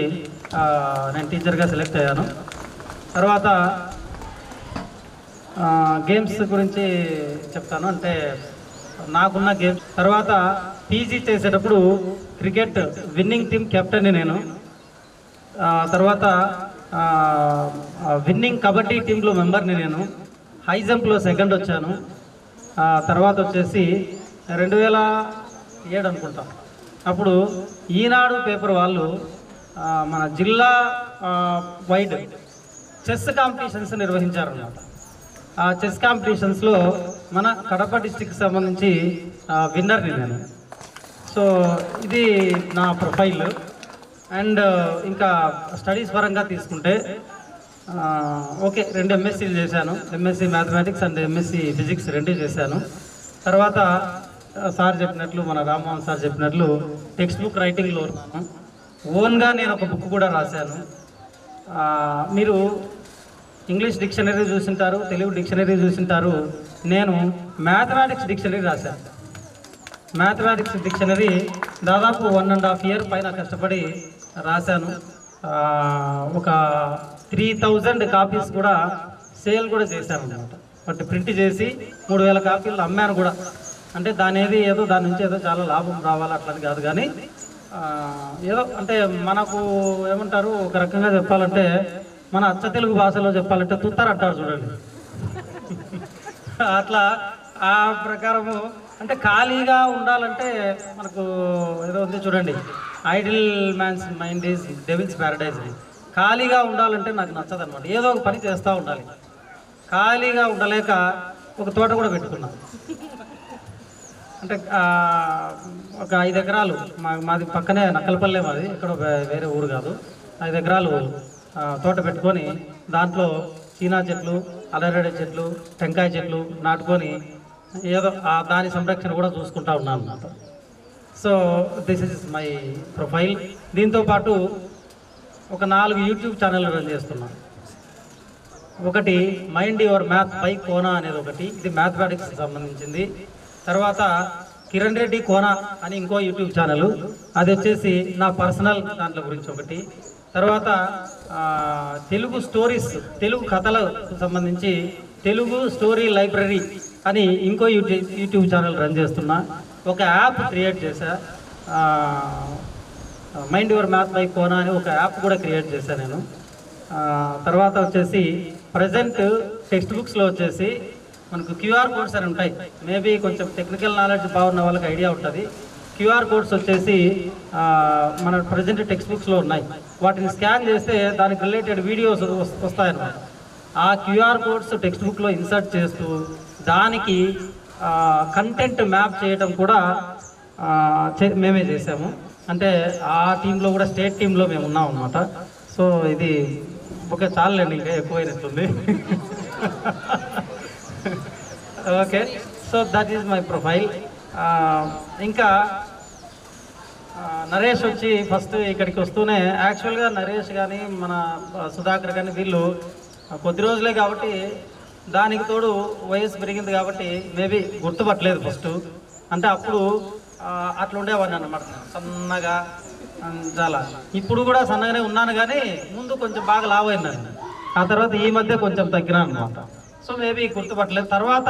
[SPEAKER 5] నేను టీచర్గా సెలెక్ట్ అయ్యాను. తర్వాత గేమ్స్ గురించి చెప్తాను. అంటే నాకున్న గేమ్స్ తర్వాత పీజీ చేసేటప్పుడు క్రికెట్ విన్నింగ్ టీమ్ కెప్టెన్ని నేను. తర్వాత విన్నింగ్ కబడ్డీ టీంలో మెంబర్ని నేను. హై జంప్లో 2nd వచ్చాను. తర్వాత వచ్చేసి 2007 అనుకుంటా, అప్పుడు ఈనాడు పేపర్ వాళ్ళు మన జిల్లా వైడ్ చెస్ కాంపిటీషన్స్ నిర్వహించారన్నమాట. ఆ చెస్ కాంపిటీషన్స్లో మన కడప డిస్టిక్కి సంబంధించి విన్నర్ని నేను. సో ఇది నా ప్రొఫైల్. అండ్ ఇంకా స్టడీస్ పరంగా తీసుకుంటే ఓకే 2 ఎంఎస్సీలు చేశాను. MSc mathematics and MSc physics 2 చేశాను. తర్వాత సార్ చెప్పినట్లు, మన రామ్మోహన్ సార్ చెప్పినట్లు టెక్స్ట్ బుక్ రైటింగ్లో ఉన్నాను. ఓన్గా నేను ఒక బుక్ కూడా రాశాను. మీరు ఇంగ్లీష్ డిక్షనరీ చూసింటారు, తెలుగు డిక్షనరీ చూసింటారు. నేను మ్యాథమెటిక్స్ డిక్షనరీ రాశాను. మ్యాథమెటిక్స్ డిక్షనరీ దాదాపు 1.5 year పైన కష్టపడి రాశాను. ఒక 3000 కాపీస్ కూడా సేల్ కూడా చేశాను అనమాట. బట్ ప్రింట్ చేసి 3000 కాపీలు అమ్మాను కూడా. అంటే దాని నుంచి ఏదో చాలా లాభం రావాలి అట్లని కాదు, కానీ ఏదో అంటే మనకు ఏమంటారు, ఒక రకంగా చెప్పాలంటే మన అచ్చ తెలుగు భాషలో చెప్పాలంటే తుత్తరంటారు చూడండి. అట్లా ఆ ప్రకారము అంటే ఖాళీగా ఉండాలంటే మనకు ఏదో ఉంది చూడండి, idle man's mind is devil's paradise. ఖాళీగా ఉండాలంటే నాకు నచ్చదు అనమాట. ఏదో ఒక పని చేస్తూ ఉండాలి. ఖాళీగా ఉండలేక ఒక తోట కూడా పెట్టుకున్నాను. అంటే ఒక 5 ఎకరాలు మాది పక్కనే నక్కలపల్లె, మాది ఇక్కడ వేరే ఊరు కాదు. 5 ఎకరాలు తోట పెట్టుకొని దాంట్లో చీనా చెట్లు, అలరేడే చెట్లు, టెంకాయ చెట్లు నాటుకొని ఏదో దాని సంరక్షణ కూడా చూసుకుంటా ఉన్నాను అన్నమాట. So this is my profile. దీంతోపాటు ఒక 4 యూట్యూబ్ ఛానల్ రన్ చేస్తున్నాను. ఒకటి mind your math by Kona అనేది ఒకటి, ఇది మ్యాథమెటిక్స్కి సంబంధించింది. తర్వాత కిరణ్ రెడ్డి కోనా అని ఇంకో యూట్యూబ్ ఛానల్, అది వచ్చేసి నా పర్సనల్ దాంట్లో గురించి ఒకటి. తర్వాత తెలుగు స్టోరీస్, తెలుగు కథలకు సంబంధించి తెలుగు స్టోరీ లైబ్రరీ అని ఇంకో యూట్యూబ్ ఛానల్ రన్ చేస్తున్నా. ఒక యాప్ క్రియేట్ చేశా, mind your math by Kona అని ఒక యాప్ కూడా క్రియేట్ చేశాను నేను. తర్వాత వచ్చేసి ప్రజెంట్ టెక్స్ట్ బుక్స్లో వచ్చేసి మనకు క్యూఆర్ కోడ్స్ అని ఉంటాయి. మేబీ కొంచెం టెక్నికల్ నాలెడ్జ్ బాగున్న వాళ్ళకి ఐడియా ఉంటుంది. క్యూఆర్ కోడ్స్ వచ్చేసి మన ప్రజెంట్ టెక్స్ట్ బుక్స్లో ఉన్నాయి. వాటిని స్కాన్ చేస్తే దానికి రిలేటెడ్ వీడియోస్ వస్తాయన్నమాట. ఆ క్యూఆర్ కోడ్స్ టెక్స్ట్ బుక్లో ఇన్సర్ట్ చేస్తూ దానికి కంటెంట్ మ్యాప్ చేయడం కూడా మేమే చేసాము. అంటే ఆ టీంలో కూడా స్టేట్ టీంలో మేము ఉన్నాం అన్నమాట. సో ఇది ఒక చాలండి, ఇంకా ఎక్కువైనట్టుంది. Okay, so that is my profile. ఇంకా నరేష్ వచ్చి ఫస్ట్ ఇక్కడికి వస్తూనే, యాక్చువల్గా నరేష్ కానీ మన సుధాకర్ కానీ వీళ్ళు కొద్ది రోజులే కాబట్టి, దానికి తోడు వయసు పెరిగింది కాబట్టి మేబీ గుర్తుపట్టలేదు ఫస్ట్. అంటే అప్పుడు అట్లా ఉండేవాడిని అన్నమాట, సన్నగా చాలా. ఇప్పుడు కూడా సన్నగానే ఉన్నాను, కానీ ముందు కొంచెం బాగా లావు అయినాను. ఆ తర్వాత ఈ మధ్య కొంచెం తగ్గినాను అనమాట. సో మేబీ గుర్తుపట్టలేదు. తర్వాత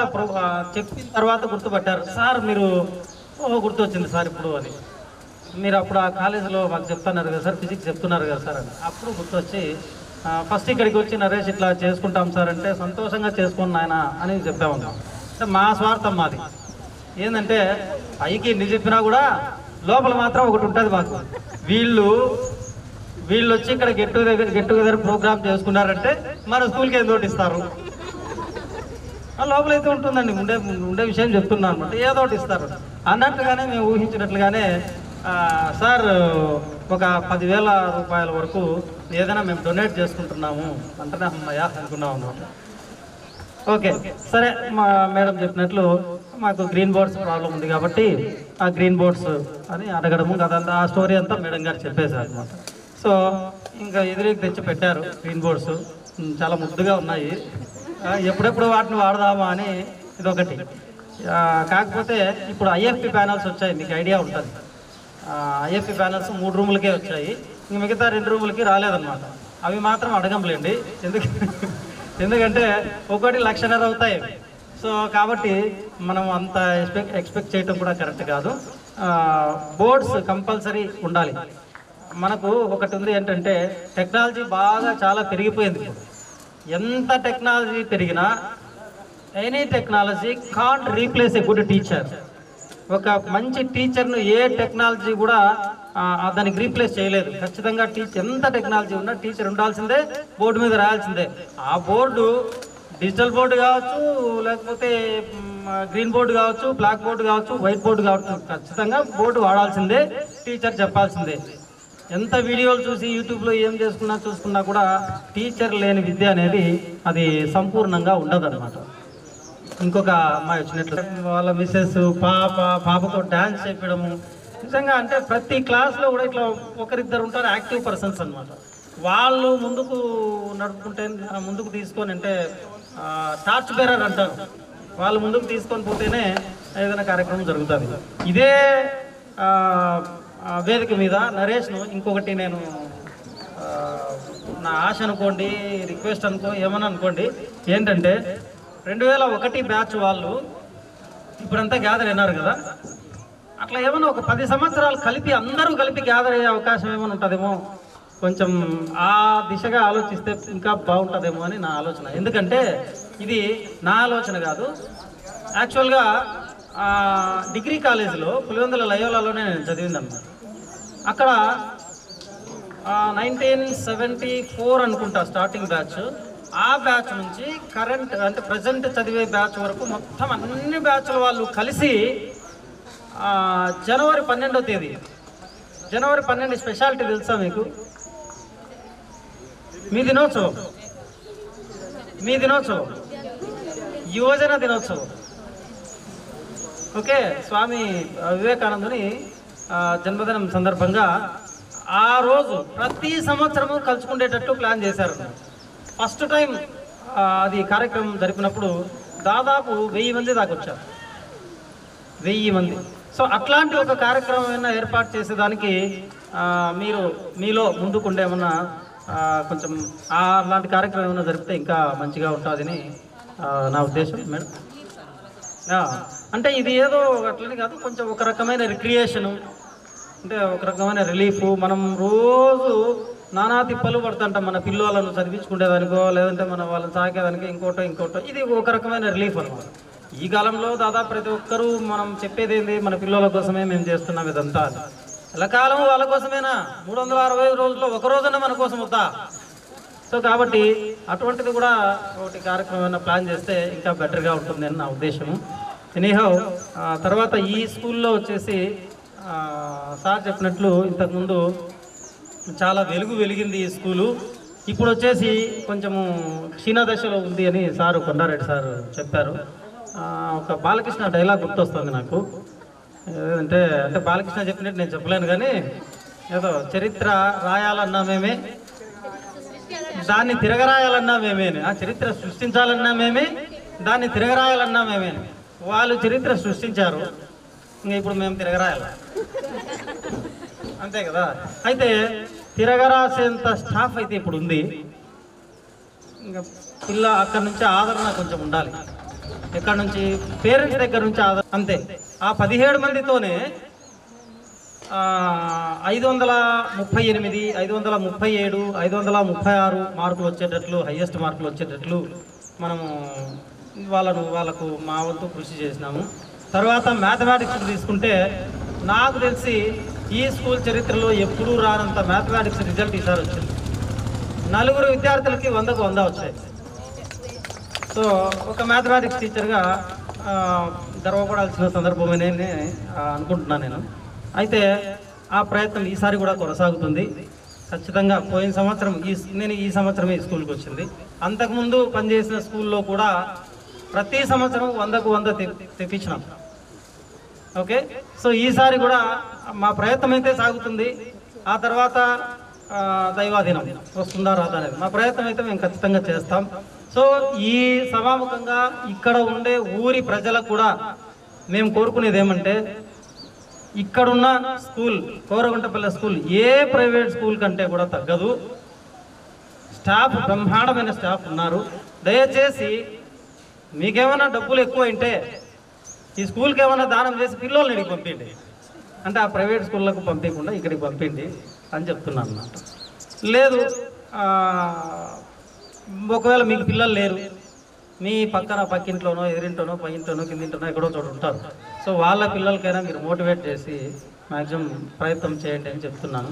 [SPEAKER 5] చెప్పిన తర్వాత గుర్తుపట్టారు. సార్ మీరు గుర్తొచ్చింది సార్ ఇప్పుడు అని. మీరు అప్పుడు ఆ కాలేజీలో మాకు చెప్తున్నారు కదా సార్, ఫిజిక్స్ చెప్తున్నారు కదా సార్ అని. అప్పుడు గుర్తొచ్చి ఫస్ట్ ఇక్కడికి వచ్చి నరేష్ ఇట్లా చేసుకుంటాం సార్ అంటే, సంతోషంగా చేసుకుని ఆయన అని చెప్పామన్నాం. అంటే మా స్వార్థం మాది ఏంటంటే, పైకి ఎన్ని చెప్పినా కూడా లోపల మాత్రం ఒకటి ఉంటుంది మాకు. వీళ్ళు వచ్చి ఇక్కడ గెట్ టుగెదర్ ప్రోగ్రామ్ చేసుకున్నారంటే మన స్కూల్కి ఏం నోటిస్తారు. లోపలైతే ఉంటుందండి, ఉండే విషయం చెప్తున్నాను అనమాట. ఏదో ఒకటి ఇస్తారు అన్నట్లుగానే మేము ఊహించినట్లుగానే సార్ ఒక 10,000 రూపాయల వరకు ఏదైనా మేము డొనేట్ చేసుకుంటున్నాము అంటేనే అమ్మయ్యా అనుకున్నాం అనమాట. ఓకే సరే, మా మేడం చెప్పినట్లు మాకు గ్రీన్ బోర్డ్స్ ప్రాబ్లం ఉంది కాబట్టి ఆ గ్రీన్ బోర్డ్స్ అని అడగడము కదంతా, ఆ స్టోరీ అంతా మేడం గారు చెప్పేశారు అనమాట. సో ఇంకా ఎదురుకి తెచ్చి పెట్టారు గ్రీన్ బోర్డ్స్, చాలా ముద్దుగా ఉన్నాయి. ఎప్పుడెప్పుడు వాటిని వాడదామా అని ఇదొకటి. కాకపోతే ఇప్పుడు ఐఎఫ్పి ప్యానల్స్ వచ్చాయి, మీకు ఐడియా ఉంటుంది. ఐఎఫ్పి ప్యానల్స్ 3 రూములకే వచ్చాయి, ఇంక మిగతా 2 రూములకి రాలేదన్నమాట. అవి మాత్రం అడగంలేండి, ఎందుకంటే ఒకటి 1,50,000 అవుతాయి. సో కాబట్టి మనం అంత ఎక్స్పెక్ట్ చేయటం కూడా కరెక్ట్ కాదు. బోర్డ్స్ కంపల్సరీ ఉండాలి. మనకు ఒకటి ఉంది ఏంటంటే, టెక్నాలజీ బాగా చాలా పెరిగిపోయింది. ఎంత టెక్నాలజీ పెరిగినా any technology can't replace a good teacher. ఒక మంచి టీచర్ను ఏ టెక్నాలజీ కూడా దానికి రీప్లేస్ చేయలేదు. ఖచ్చితంగా ఎంత టెక్నాలజీ ఉన్నా టీచర్ ఉండాల్సిందే, బోర్డు మీద రాయాల్సిందే. ఆ బోర్డు డిజిటల్ బోర్డు కావచ్చు, లేకపోతే గ్రీన్ బోర్డు కావచ్చు, బ్లాక్ బోర్డు కావచ్చు, వైట్ బోర్డు కావచ్చు, ఖచ్చితంగా బోర్డు వాడాల్సిందే, టీచర్ చెప్పాల్సిందే. ఎంత వీడియోలు చూసి యూట్యూబ్లో ఏం చూసుకున్నా కూడా టీచర్ లేని విద్య అనేది అది సంపూర్ణంగా ఉండదు అనమాట. ఇంకొక అమ్మాయి వచ్చినట్లు వాళ్ళ మిస్సెస్ పాపతో డ్యాన్స్ చెప్పడము, నిజంగా అంటే ప్రతి క్లాస్లో కూడా ఇట్లా ఒకరిద్దరు ఉంటారు యాక్టివ్ పర్సన్స్ అనమాట. వాళ్ళు ముందుకు నడుపుకుంటే, ముందుకు తీసుకొని అంటే టార్చ్ బేరర్ అంటారు, వాళ్ళు ముందుకు తీసుకొని పోతేనే ఏదైనా కార్యక్రమం జరుగుతుంది. ఇదే వేదిక మీద నరేష్ను ఇంకొకటి నేను నా ఆశ అనుకోండి, రిక్వెస్ట్ ఏమని అనుకోండి, ఏంటంటే 2001 బ్యాచ్ వాళ్ళు ఇప్పుడంతా గ్యాదర్ అయినారు కదా, అట్లా ఏమన్నా ఒక 10 సంవత్సరాలు కలిపి అందరూ కలిపి గ్యాదర్ అయ్యే అవకాశం ఏమైనా ఉంటుందేమో, కొంచెం ఆ దిశగా ఆలోచిస్తే ఇంకా బాగుంటుందేమో అని నా ఆలోచన. ఎందుకంటే ఇది నా ఆలోచన కాదు, యాక్చువల్గా డిగ్రీ కాలేజీలో పులివెందుల లయోలాలోనే నేను చదివిందన్నమాట. అక్కడ 1974 అనుకుంటా స్టార్టింగ్ బ్యాచ్. ఆ బ్యాచ్ నుంచి కరెంట్ అంటే ప్రజెంట్ చదివే బ్యాచ్ వరకు మొత్తం అన్ని బ్యాచ్ల వాళ్ళు కలిసి జనవరి 12వ తేదీ, జనవరి 12 స్పెషాలిటీ తెలుసా మీకు? మీ దినోత్సవం యువజన దినోత్సవం. ఓకే, స్వామి వివేకానందుని జన్మదినం సందర్భంగా ఆ రోజు ప్రతి సంవత్సరము కలుసుకునేటట్టు ప్లాన్ చేశారు. ఫస్ట్ టైం అది కార్యక్రమం జరిపినప్పుడు దాదాపు 1000 మంది దాకా వచ్చారు, 1000 మంది. సో అట్లాంటి ఒక కార్యక్రమం ఏర్పాటు చేసేదానికి మీలో ముందుకుండేమన్నా కొంచెం అలాంటి కార్యక్రమం ఏమైనా జరిపితే ఇంకా మంచిగా ఉంటుందని నా ఉద్దేశం మేడం. అంటే ఇది ఏదో అట్లని కాదు, కొంచెం ఒక రకమైన రిక్రియేషను, అంటే ఒక రకమైన రిలీఫ్. మనం రోజు నానా తిప్పలు పడుతుంటాం మన పిల్లలను చదివించుకునేదానికో, లేదంటే మన వాళ్ళని సాకేదానికి ఇంకోటో. ఇది ఒక రకమైన రిలీఫ్ అనమాట. ఈ కాలంలో దాదాపు ప్రతి ఒక్కరూ మనం చెప్పేది ఏంది, మన పిల్లల కోసమే మేము చేస్తున్నాం ఇదంతా. ఎల్లకాలం వాళ్ళ కోసమేనా? 365 రోజుల్లో ఒక రోజున మన కోసం వద్దా? సో కాబట్టి అటువంటిది కూడా ఒకటి కార్యక్రమం ప్లాన్ చేస్తే ఇంకా బెటర్గా ఉంటుంది అని నా ఉద్దేశము. ఎనీహౌ తర్వాత ఈ స్కూల్లో వచ్చేసి సార్ చెప్పినట్లు ఇంతకుముందు చాలా వెలిగింది ఈ స్కూలు. ఇప్పుడు వచ్చేసి కొంచెము క్షీణదశలో ఉంది అని సారు కొండారెడ్డి సార్ చెప్పారు. ఒక బాలకృష్ణ డైలాగ్ గుర్తొస్తుంది నాకు. అంటే బాలకృష్ణ చెప్పినట్టు నేను చెప్పలేను, కానీ ఏదో చరిత్ర రాయాలన్నా మేమే, దాన్ని తిరగరాయాలన్నా మేమే, చరిత్ర సృష్టించాలన్నా మేమే, దాన్ని తిరగరాయాలన్నా మేమే. వాళ్ళు చరిత్ర సృష్టించారు, ఇంకా ఇప్పుడు మేము తిరగరాయాలి, అంతే కదా. అయితే తిరగరాసేంత స్టాఫ్ అయితే ఇప్పుడు ఉంది. ఇంకా పిల్ల అక్కడి నుంచి ఆదరణ కొంచెం ఉండాలి, ఎక్కడి నుంచి పేరెంట్స్ దగ్గర నుంచి ఆదరణ. అంతే, ఆ 17 మందితోనే 538, 537, 536 మార్కులు వచ్చేటట్లు, హయ్యెస్ట్ మార్కులు వచ్చేటట్లు మనము వాళ్ళకు మా వంతు కృషి చేసినాము. తర్వాత మ్యాథమెటిక్స్ తీసుకుంటే నాకు తెలిసి ఈ స్కూల్ చరిత్రలో ఎప్పుడూ రానంత మ్యాథమెటిక్స్ రిజల్ట్ ఈసారి వచ్చింది. 4 విద్యార్థులకి 100కు 100 వచ్చాయి. సో ఒక మ్యాథమెటిక్స్ టీచర్గా గర్వపడాల్సిన సందర్భమనే అనుకుంటున్నాను నేను. అయితే ఆ ప్రయత్నం ఈసారి కూడా కొనసాగుతుంది ఖచ్చితంగా. పోయిన సంవత్సరం నేను ఈ సంవత్సరమే ఈ స్కూల్కి వచ్చింది. అంతకుముందు పనిచేసిన స్కూల్లో కూడా ప్రతి సంవత్సరం 100కు 100 తెప్పించినాం. ఓకే, సో ఈసారి కూడా మా ప్రయత్నం అయితే సాగుతుంది. ఆ తర్వాత దైవాధీనం వస్తుందా రాదా అనేది మా ప్రయత్నం అయితే మేము ఖచ్చితంగా చేస్తాం. సో ఈ సభాముఖంగా ఇక్కడ ఉండే ఊరి ప్రజలకు కూడా మేము కోరుకునేది ఏమంటే, ఇక్కడున్న స్కూల్ కోరగుంటపల్లె స్కూల్ ఏ ప్రైవేట్ స్కూల్ కంటే కూడా తగ్గదు. స్టాఫ్ బ్రహ్మాండమైన స్టాఫ్ ఉన్నారు. దయచేసి మీకేమైనా డబ్బులు ఎక్కువ అంటే ఈ స్కూల్కి ఏమైనా దానం చేసి పిల్లల్ని ఇక్కడికి పంపిండి, అంటే ఆ ప్రైవేట్ స్కూళ్ళకు పంపించకుండా ఇక్కడికి పంపిండి అని చెప్తున్నాను అన్నమాట. లేదు ఒకవేళ మీకు పిల్లలు లేరు, మీ పక్కింట్లోనో ఎదురింట్లోనో పైంట్లోనో కిందింట్లోనో ఎక్కడో చోటు ఉంటారు. సో వాళ్ళ పిల్లలకైనా మీరు మోటివేట్ చేసి మ్యాక్సిమం ప్రయత్నం చేయండి అని చెప్తున్నాను.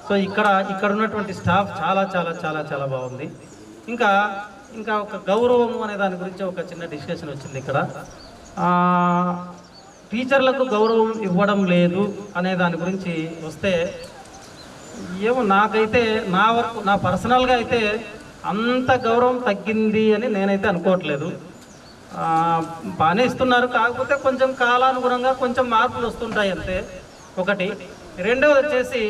[SPEAKER 5] సో ఇక్కడ ఉన్నటువంటి స్టాఫ్ చాలా చాలా చాలా చాలా బాగుంది. ఇంకా ఒక గౌరవం అనే దాని గురించి ఒక చిన్న డిస్కషన్ వచ్చింది ఇక్కడ. టీచర్లకు గౌరవం ఇవ్వడం లేదు అనే దాని గురించి వస్తే, ఏమో నాకైతే నా పర్సనల్గా అయితే అంత గౌరవం తగ్గింది అని నేనైతే అనుకోవట్లేదు. బాగానే ఇస్తున్నారు, కాకపోతే కొంచెం కాలానుగుణంగా కొంచెం మార్పులు వస్తుంటాయి అంతే. ఒకటి. రెండవది వచ్చేసి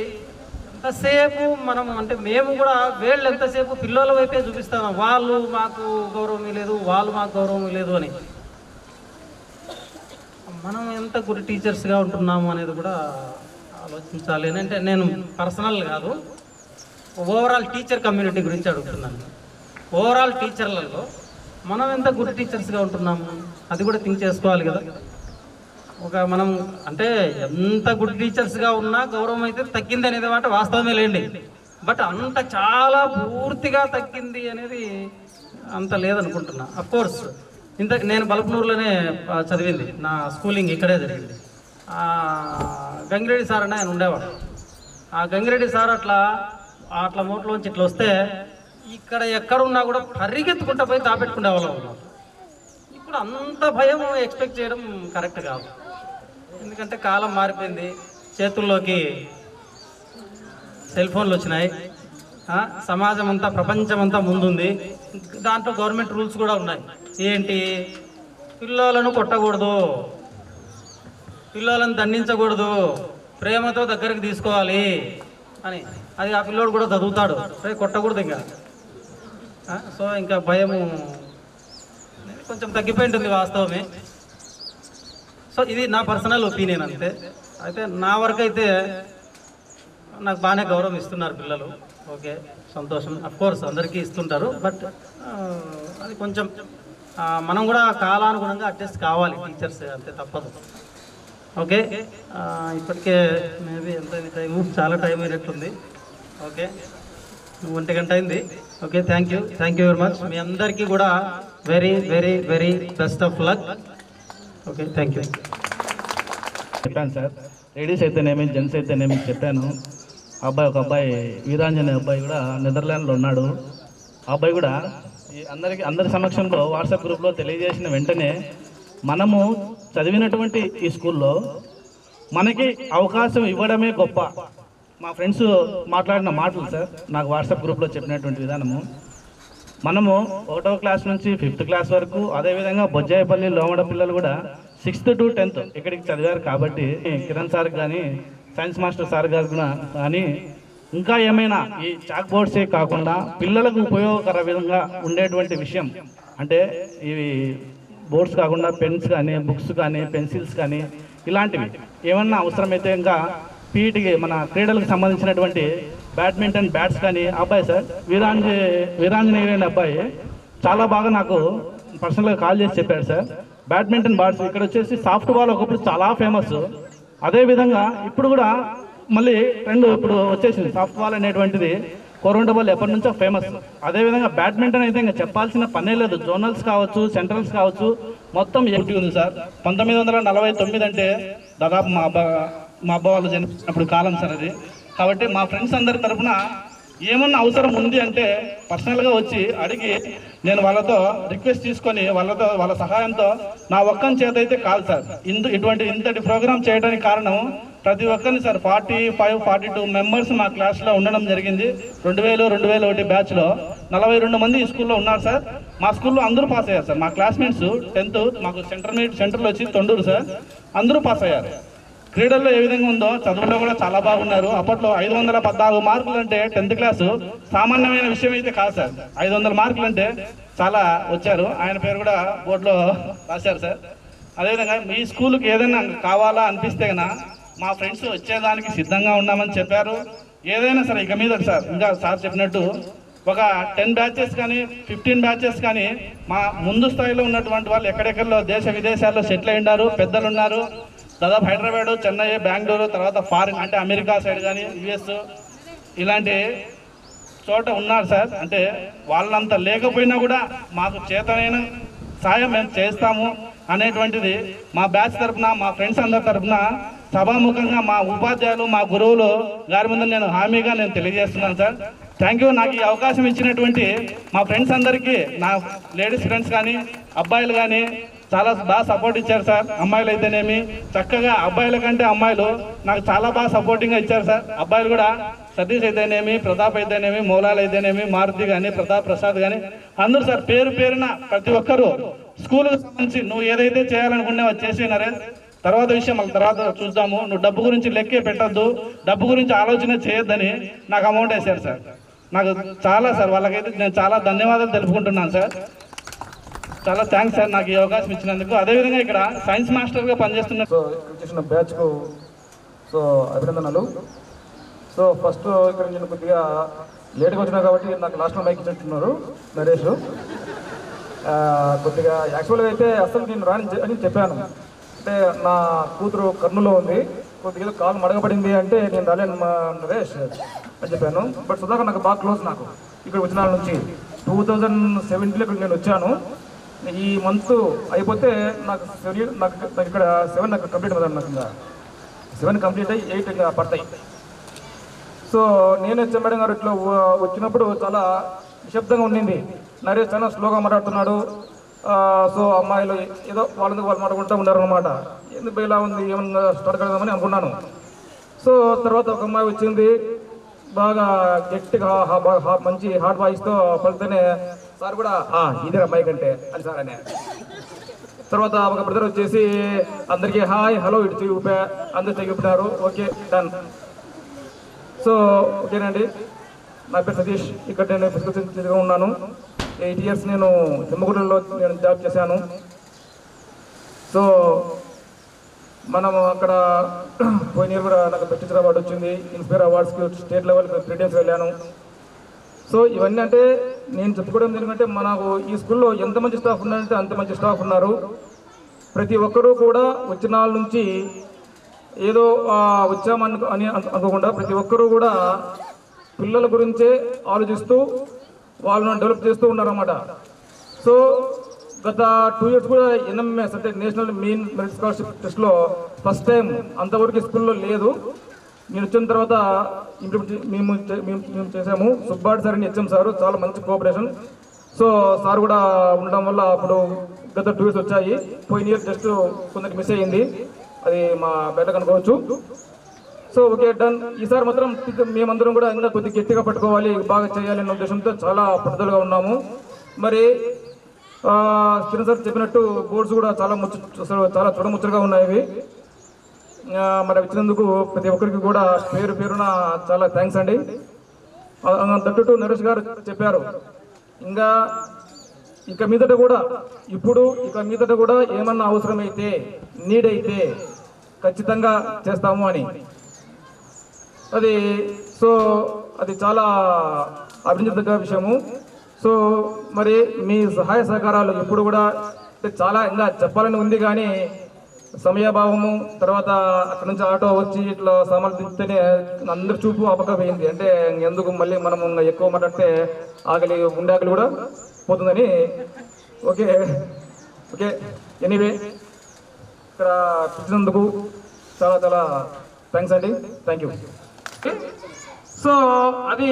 [SPEAKER 5] ఎంతసేపు మనం అంటే మేము కూడా వీళ్ళు ఎంతసేపు పిల్లల వైపే చూపిస్తాము, వాళ్ళు మాకు గౌరవం లేదు, వాళ్ళు మాకు గౌరవం లేదు అని. మనం ఎంత గుడ్ టీచర్స్గా ఉంటున్నాము అనేది కూడా ఆలోచించాలి. అంటే నేను పర్సనల్ కాదు, ఓవరాల్ టీచర్ కమ్యూనిటీ గురించి అడుగుతున్నాను. ఓవరాల్ టీచర్లలో మనం ఎంత గుడ్ టీచర్స్గా ఉంటున్నాము అది కూడా థింక్ చేసుకోవాలి కదా. మనం అంటే ఎంత గుడ్ టీచర్స్గా ఉన్నా గౌరవం అయితే తగ్గింది అనేది మాట వాస్తవమే లేండి. బట్ అంత చాలా పూర్తిగా తగ్గింది అనేది అంత లేదనుకుంటున్నా. అఫ్కోర్స్ నేను బల్పనూరులోనే చదివింది, నా స్కూలింగ్ ఇక్కడే జరిగింది. గంగిరెడ్డి సార్ అని ఆయన ఉండేవాడు. ఆ గంగిరెడ్డి సార్ అట్లా మోట్లోంచి ఇట్లా వస్తే ఇక్కడ ఎక్కడున్నా కూడా పరిగెత్తుకుంటా పోయి దాపెట్టుకునే వాళ్ళం. ఇప్పుడు అంత భయం ఎక్స్పెక్ట్ చేయడం కరెక్ట్ కాదు. ఎందుకంటే కాలం మారిపోయింది, చేతుల్లోకి సెల్ ఫోన్లు వచ్చినాయి, సమాజం అంతా ప్రపంచం అంతా ముందుంది. దాంట్లో గవర్నమెంట్ రూల్స్ కూడా ఉన్నాయి. ఏంటి, పిల్లలను కొట్టకూడదు, పిల్లలను దండించకూడదు, ప్రేమతో దగ్గరికి తీసుకోవాలి అని. అది ఆ పిల్లోడు కూడా చదువుతాడు, కొట్టకూడదు ఇంకా. సో ఇంకా భయము కొంచెం తగ్గిపోయింటుంది వాస్తవమే. సో ఇది నా పర్సనల్ ఒపీనియన్ అంతే. అయితే నా వరకు అయితే నాకు బాగానే గౌరవం ఇస్తున్నారు పిల్లలు. ఓకే, సంతోషం. అఫ్కోర్స్ అందరికీ ఇస్తుంటారు, బట్ అది కొంచెం మనం కూడా కాలానుగుణంగా అడ్జస్ట్ కావాలి టీచర్స్, అంతే, తప్పదు. ఓకే, ఇప్పటికే మేబీ ఎంత టైము, చాలా టైం అయినట్టుంది. ఓకే, 1 గంట అయింది. Okay, thank you very much. మీ అందరికీ కూడా very very very best of luck. Okay, thank you.
[SPEAKER 6] చెప్పాను సార్, లేడీస్ అయితేనేమి జెంట్స్ అయితేనేమి చెప్పాను. ఒక అబ్బాయి వీరాంజనే అబ్బాయి కూడా నెదర్లాండ్లో ఉన్నాడు. ఆ అబ్బాయి కూడా అందరి సమక్షంలో వాట్సాప్ గ్రూప్లో తెలియజేసిన వెంటనే మనము చదివినటువంటి ఈ స్కూల్లో మనకి అవకాశం ఇవ్వడమే గొప్ప. మా ఫ్రెండ్స్ మాట్లాడిన మాటలు సార్ నాకు వాట్సాప్ గ్రూప్లో చెప్పినటువంటి విధానము, మనము 1వ క్లాస్ నుంచి 5th క్లాస్ వరకు, అదేవిధంగా బొజ్జాయిపల్లి లోమడ పిల్లలు కూడా 6th to 10th ఇక్కడికి చదివారు. కాబట్టి కిరణ్ సార్ కానీ సైన్స్ మాస్టర్ సార్ గారు కూడా కానీ ఇంకా ఏమైనా ఈ చాక్ బోర్డ్సే కాకుండా పిల్లలకు ఉపయోగకర విధంగా ఉండేటువంటి విషయం అంటే ఇవి బోర్డ్స్ కాకుండా పెన్స్ కానీ, బుక్స్ కానీ, పెన్సిల్స్ కానీ ఇలాంటివి ఏమన్నా అవసరమైతే ఇంకా పీఈటీకి మన క్రీడలకు సంబంధించినటువంటి బ్యాడ్మింటన్ బ్యాట్స్ కానీ అబ్బాయి సార్ వీరాంజనేయ అనే అబ్బాయి చాలా బాగా నాకు పర్సనల్గా కాల్ చేసి చెప్పాడు సార్. బ్యాడ్మింటన్ బ్యాట్స్ ఇక్కడ వచ్చేసి సాఫ్ట్ బాల్ ఒకప్పుడు చాలా ఫేమస్, అదేవిధంగా ఇప్పుడు కూడా మళ్ళీ ట్రెండ్ ఇప్పుడు వచ్చేసింది సాఫ్ట్ బాల్ అనేటువంటిది. కోరుంట బాల్ ఎప్పటి నుంచో ఫేమస్. అదేవిధంగా బ్యాడ్మింటన్ అయితే ఇంకా చెప్పాల్సిన పనే లేదు. జోనల్స్ కావచ్చు, సెంట్రల్స్ కావచ్చు, మొత్తం ఎంపీ ఉంది సార్. 1949 అంటే దాదాపు మా అబ్బా వాళ్ళు జన్మించినప్పుడు కాలం సార్ అది. కాబట్టి మా ఫ్రెండ్స్ అందరి తరఫున ఏమన్నా అవసరం ఉంది అంటే పర్సనల్గా వచ్చి అడిగి నేను వాళ్ళతో రిక్వెస్ట్ తీసుకొని వాళ్ళ సహాయంతో నా ఒక్కని చేత అయితే కాదు సార్. ఇంతటి ప్రోగ్రామ్ చేయడానికి కారణం ప్రతి ఒక్కరిని సార్ 45-42 మెంబర్స్ మా క్లాస్లో ఉండడం జరిగింది. 2000-2001 బ్యాచ్లో 42 మంది ఈ స్కూల్లో ఉన్నారు సార్. మా స్కూల్లో అందరూ పాస్ అయ్యారు సార్. మా క్లాస్మేట్స్ 10th మాకు సెంటర్లో వచ్చి తొండూరు సార్, అందరూ పాస్ అయ్యారు. క్రీడల్లో ఏ విధంగా ఉందో చదువులో కూడా చాలా బాగున్నారు. అప్పట్లో 514 మార్కులు అంటే 10th క్లాసు సామాన్యమైన విషయం అయితే కాదు సార్. 500 మార్కులు అంటే చాలా వచ్చారు. ఆయన పేరు కూడా బోర్డులో రాశారు సార్. అదేవిధంగా మీ స్కూల్కి ఏదైనా కావాలా అనిపిస్తే కన్నా మా ఫ్రెండ్స్ వచ్చేదానికి సిద్ధంగా ఉన్నామని చెప్పారు. ఏదైనా సరే ఇక మీద సార్ ఇంకా సార్ చెప్పినట్టు ఒక 10 బ్యాచెస్ కానీ 15 బ్యాచెస్ కానీ మా ముందు స్థాయిలో ఉన్నటువంటి వాళ్ళు ఎక్కడెక్కడో దేశ విదేశాల్లో సెటిల్ అయి ఉన్నారు, పెద్దలు ఉన్నారు. దాదాపు హైదరాబాదు, చెన్నై, బెంగళూరు, తర్వాత ఫారిన్ అంటే అమెరికా సైడ్ కానీ యుఎస్ ఇలాంటి చోట ఉన్నారు సార్. అంటే వాళ్ళంతా లేకపోయినా కూడా మాకు చేతనైన సాయం మేము చేస్తాము అనేటువంటిది మా బ్యాచ్ తరఫున, మా ఫ్రెండ్స్ అందరి తరఫున సభాముఖంగా మా ఉపాధ్యాయులు, మా గురువులు గారి ముందు నేను హామీగా తెలియజేస్తున్నాను సార్. Thank you. నాకు ఈ అవకాశం ఇచ్చినటువంటి మా ఫ్రెండ్స్ అందరికీ, నా లేడీస్ ఫ్రెండ్స్ కానీ అబ్బాయిలు కానీ చాలా బాగా సపోర్ట్ ఇచ్చారు సార్. అమ్మాయిలు అయితేనేమి చక్కగా, అబ్బాయిల కంటే అమ్మాయిలు నాకు చాలా బాగా సపోర్టింగ్గా ఇచ్చారు సార్. అబ్బాయిలు కూడా సతీష్ అయితేనేమి, ప్రతాప్ అయితేనేమి, మౌలాలు అయితేనేమి, మారుతి కానీ, ప్రసాద్ కానీ అందరూ సార్ పేరు పేరున ప్రతి ఒక్కరూ స్కూల్కి సంబంధించి నువ్వు ఏదైతే చేయాలనుకున్నావో చేసినారే, తర్వాత విషయం మళ్ళీ తర్వాత చూద్దాము, నువ్వు డబ్బు గురించి లెక్కే పెట్టద్దు, డబ్బు గురించి ఆలోచన చేయొద్దని నాకు అమౌంట్ వేశారు సార్. నాకు చాలా సార్ వాళ్ళకైతే నేను చాలా ధన్యవాదాలు తెలుపుకుంటున్నాను సార్. చాలా థ్యాంక్స్ సార్ నాకు ఈ అవకాశం ఇచ్చినందుకు. అదేవిధంగా ఇక్కడ సైన్స్ మాస్టర్గా పనిచేస్తున్న
[SPEAKER 7] చేసిన బ్యాచ్కు అభినందనలు. ఫస్ట్ ఇక్కడ నేను కొద్దిగా లేట్గా వచ్చినా కాబట్టి నాకు లాస్ట్లో మైక్ ఇచ్చినట్టున్నారు నరేష్. కొద్దిగా యాక్చువల్గా అయితే అసలు నేను రాని అని చెప్పాను. అంటే నా కూతురు కర్నూలులో ఉంది, కొద్దిగా కాలు మడగబడింది అంటే నేను రాలేను నరేష్ అని చెప్పాను. బట్ సుధాకర్ నాకు బాగా క్లోజ్. నాకు ఇక్కడ వచ్చిన నుంచి 2017లో ఇక్కడ నేను వచ్చాను. ఈ మంత్ అయిపోతే నాకు ఇక్కడ 7 నాకు కంప్లీట్ అవుతుంది. నాకు ఇంకా 7 కంప్లీట్ అయ్యి 8 ఇంకా పడతాయి. నేను మేడం గారు ఇట్లా వచ్చినప్పుడు చాలా నిశ్శబ్దంగా ఉండింది. నరేష్ చాలా స్లోగా మాట్లాడుతున్నాడు. అమ్మాయిలు ఏదో వాళ్ళందుకు వాళ్ళు మాట్లాడుకుంటూ ఉన్నారు అనమాట. ఎందుకు ఇలా ఉంది, ఏమన్నా స్టార్ట్ కడదామని అనుకున్నాను. తర్వాత ఒక అమ్మాయి వచ్చింది, బాగా గట్టిగా మంచి హార్డ్ వాయిస్తో పలితేనే సార్ కూడా ఇదే అమ్మాయి కంటే అని సార్ అనే. తర్వాత ఒక బ్రదర్ వచ్చేసి అందరికీ హాయ్ హలో ఇటు చూపా, అందరు చూపినారు. Okay done. ఓకేనండి. నా పేరు సతీష్. ఇక్కడ నేను ఫిజికల్ ఉన్నాను. 8 years నేను తుమ్మగూడలో నేను జాబ్ చేశాను. మనం అక్కడ పోయిన ఇయర్ కూడా నాకు బెస్ట్ టీచర్ అవార్డు వచ్చింది. ఇన్స్పైర్ అవార్డ్స్కి స్టేట్ లెవెల్ 3 times వెళ్ళాను. ఇవన్నీ అంటే నేను చెప్పుకోవడం ఎందుకంటే మనకు ఈ స్కూల్లో ఎంత మంచి స్టాఫ్ ఉన్నారంటే అంత మంచి స్టాఫ్ ఉన్నారు. ప్రతి ఒక్కరూ కూడా వచ్చిన వాళ్ళ నుంచి ఏదో వచ్చామని అనుకోకుండా ప్రతి ఒక్కరూ కూడా పిల్లల గురించే ఆలోచిస్తూ వాళ్ళను డెవలప్ చేస్తూ ఉన్నారన్నమాట. గత 2 years కూడా NMS అంటే నేషనల్ మెయిన్ మెరిట్ స్కాలర్షిప్ టెస్ట్లో ఫస్ట్ టైం అంతవరకు స్కూల్లో లేదు. నేను వచ్చిన తర్వాత మేము చేసాము. సుబ్బాడి సార్ అని హెచ్ఎం సారు చాలా మంచి కోఆపరేషన్. సార్ కూడా ఉండడం వల్ల అప్పుడు గత 2 years వచ్చాయి. పోయిన ఇయర్ జస్ట్ కొందరికి మిస్ అయ్యింది, అది మా బయటకు అనుకోవచ్చు. Okay done. ఈసారి మాత్రం మేమందరం కూడా ఇంకా కొద్దిగా గట్టిగా పట్టుకోవాలి, బాగా చేయాలి అనే ఉద్దేశంతో చాలా పట్టుదలగా ఉన్నాము. మరి కిరణ్ సార్ చెప్పినట్టు బోర్డ్స్ కూడా చాలా చూడముచ్చటగా ఉన్నాయి. మరి ఇచ్చినందుకు ప్రతి ఒక్కరికి కూడా పేరు పేరున చాలా థ్యాంక్స్ అండి. తట్టుటూ నరేష్ గారు చెప్పారు, ఇక మీదట కూడా ఏమన్నా అవసరమైతే నీడ్ అయితే ఖచ్చితంగా చేస్తాము అని. అది అది చాలా అభినందక విషయము. సో మరి మీ సహాయ సహకారాలు ఎప్పుడు కూడా చాలా ఇంకా చెప్పాలని ఉంది, కానీ సమయాభావము, తర్వాత అక్కడ నుంచి ఆటో వచ్చి ఇట్లా సామాన్లు దింపితేనే అందరు చూపు అపకపోయింది. అంటే ఎందుకు మళ్ళీ మనం ఎక్కువ మాట్లాడితే ఉండే ఆకలి కూడా పోతుందని. ఓకే ఓకే ఎనీవే ఇక్కడ చూసినందుకు చాలా చాలా థ్యాంక్స్ అండి. Thank you. సో అది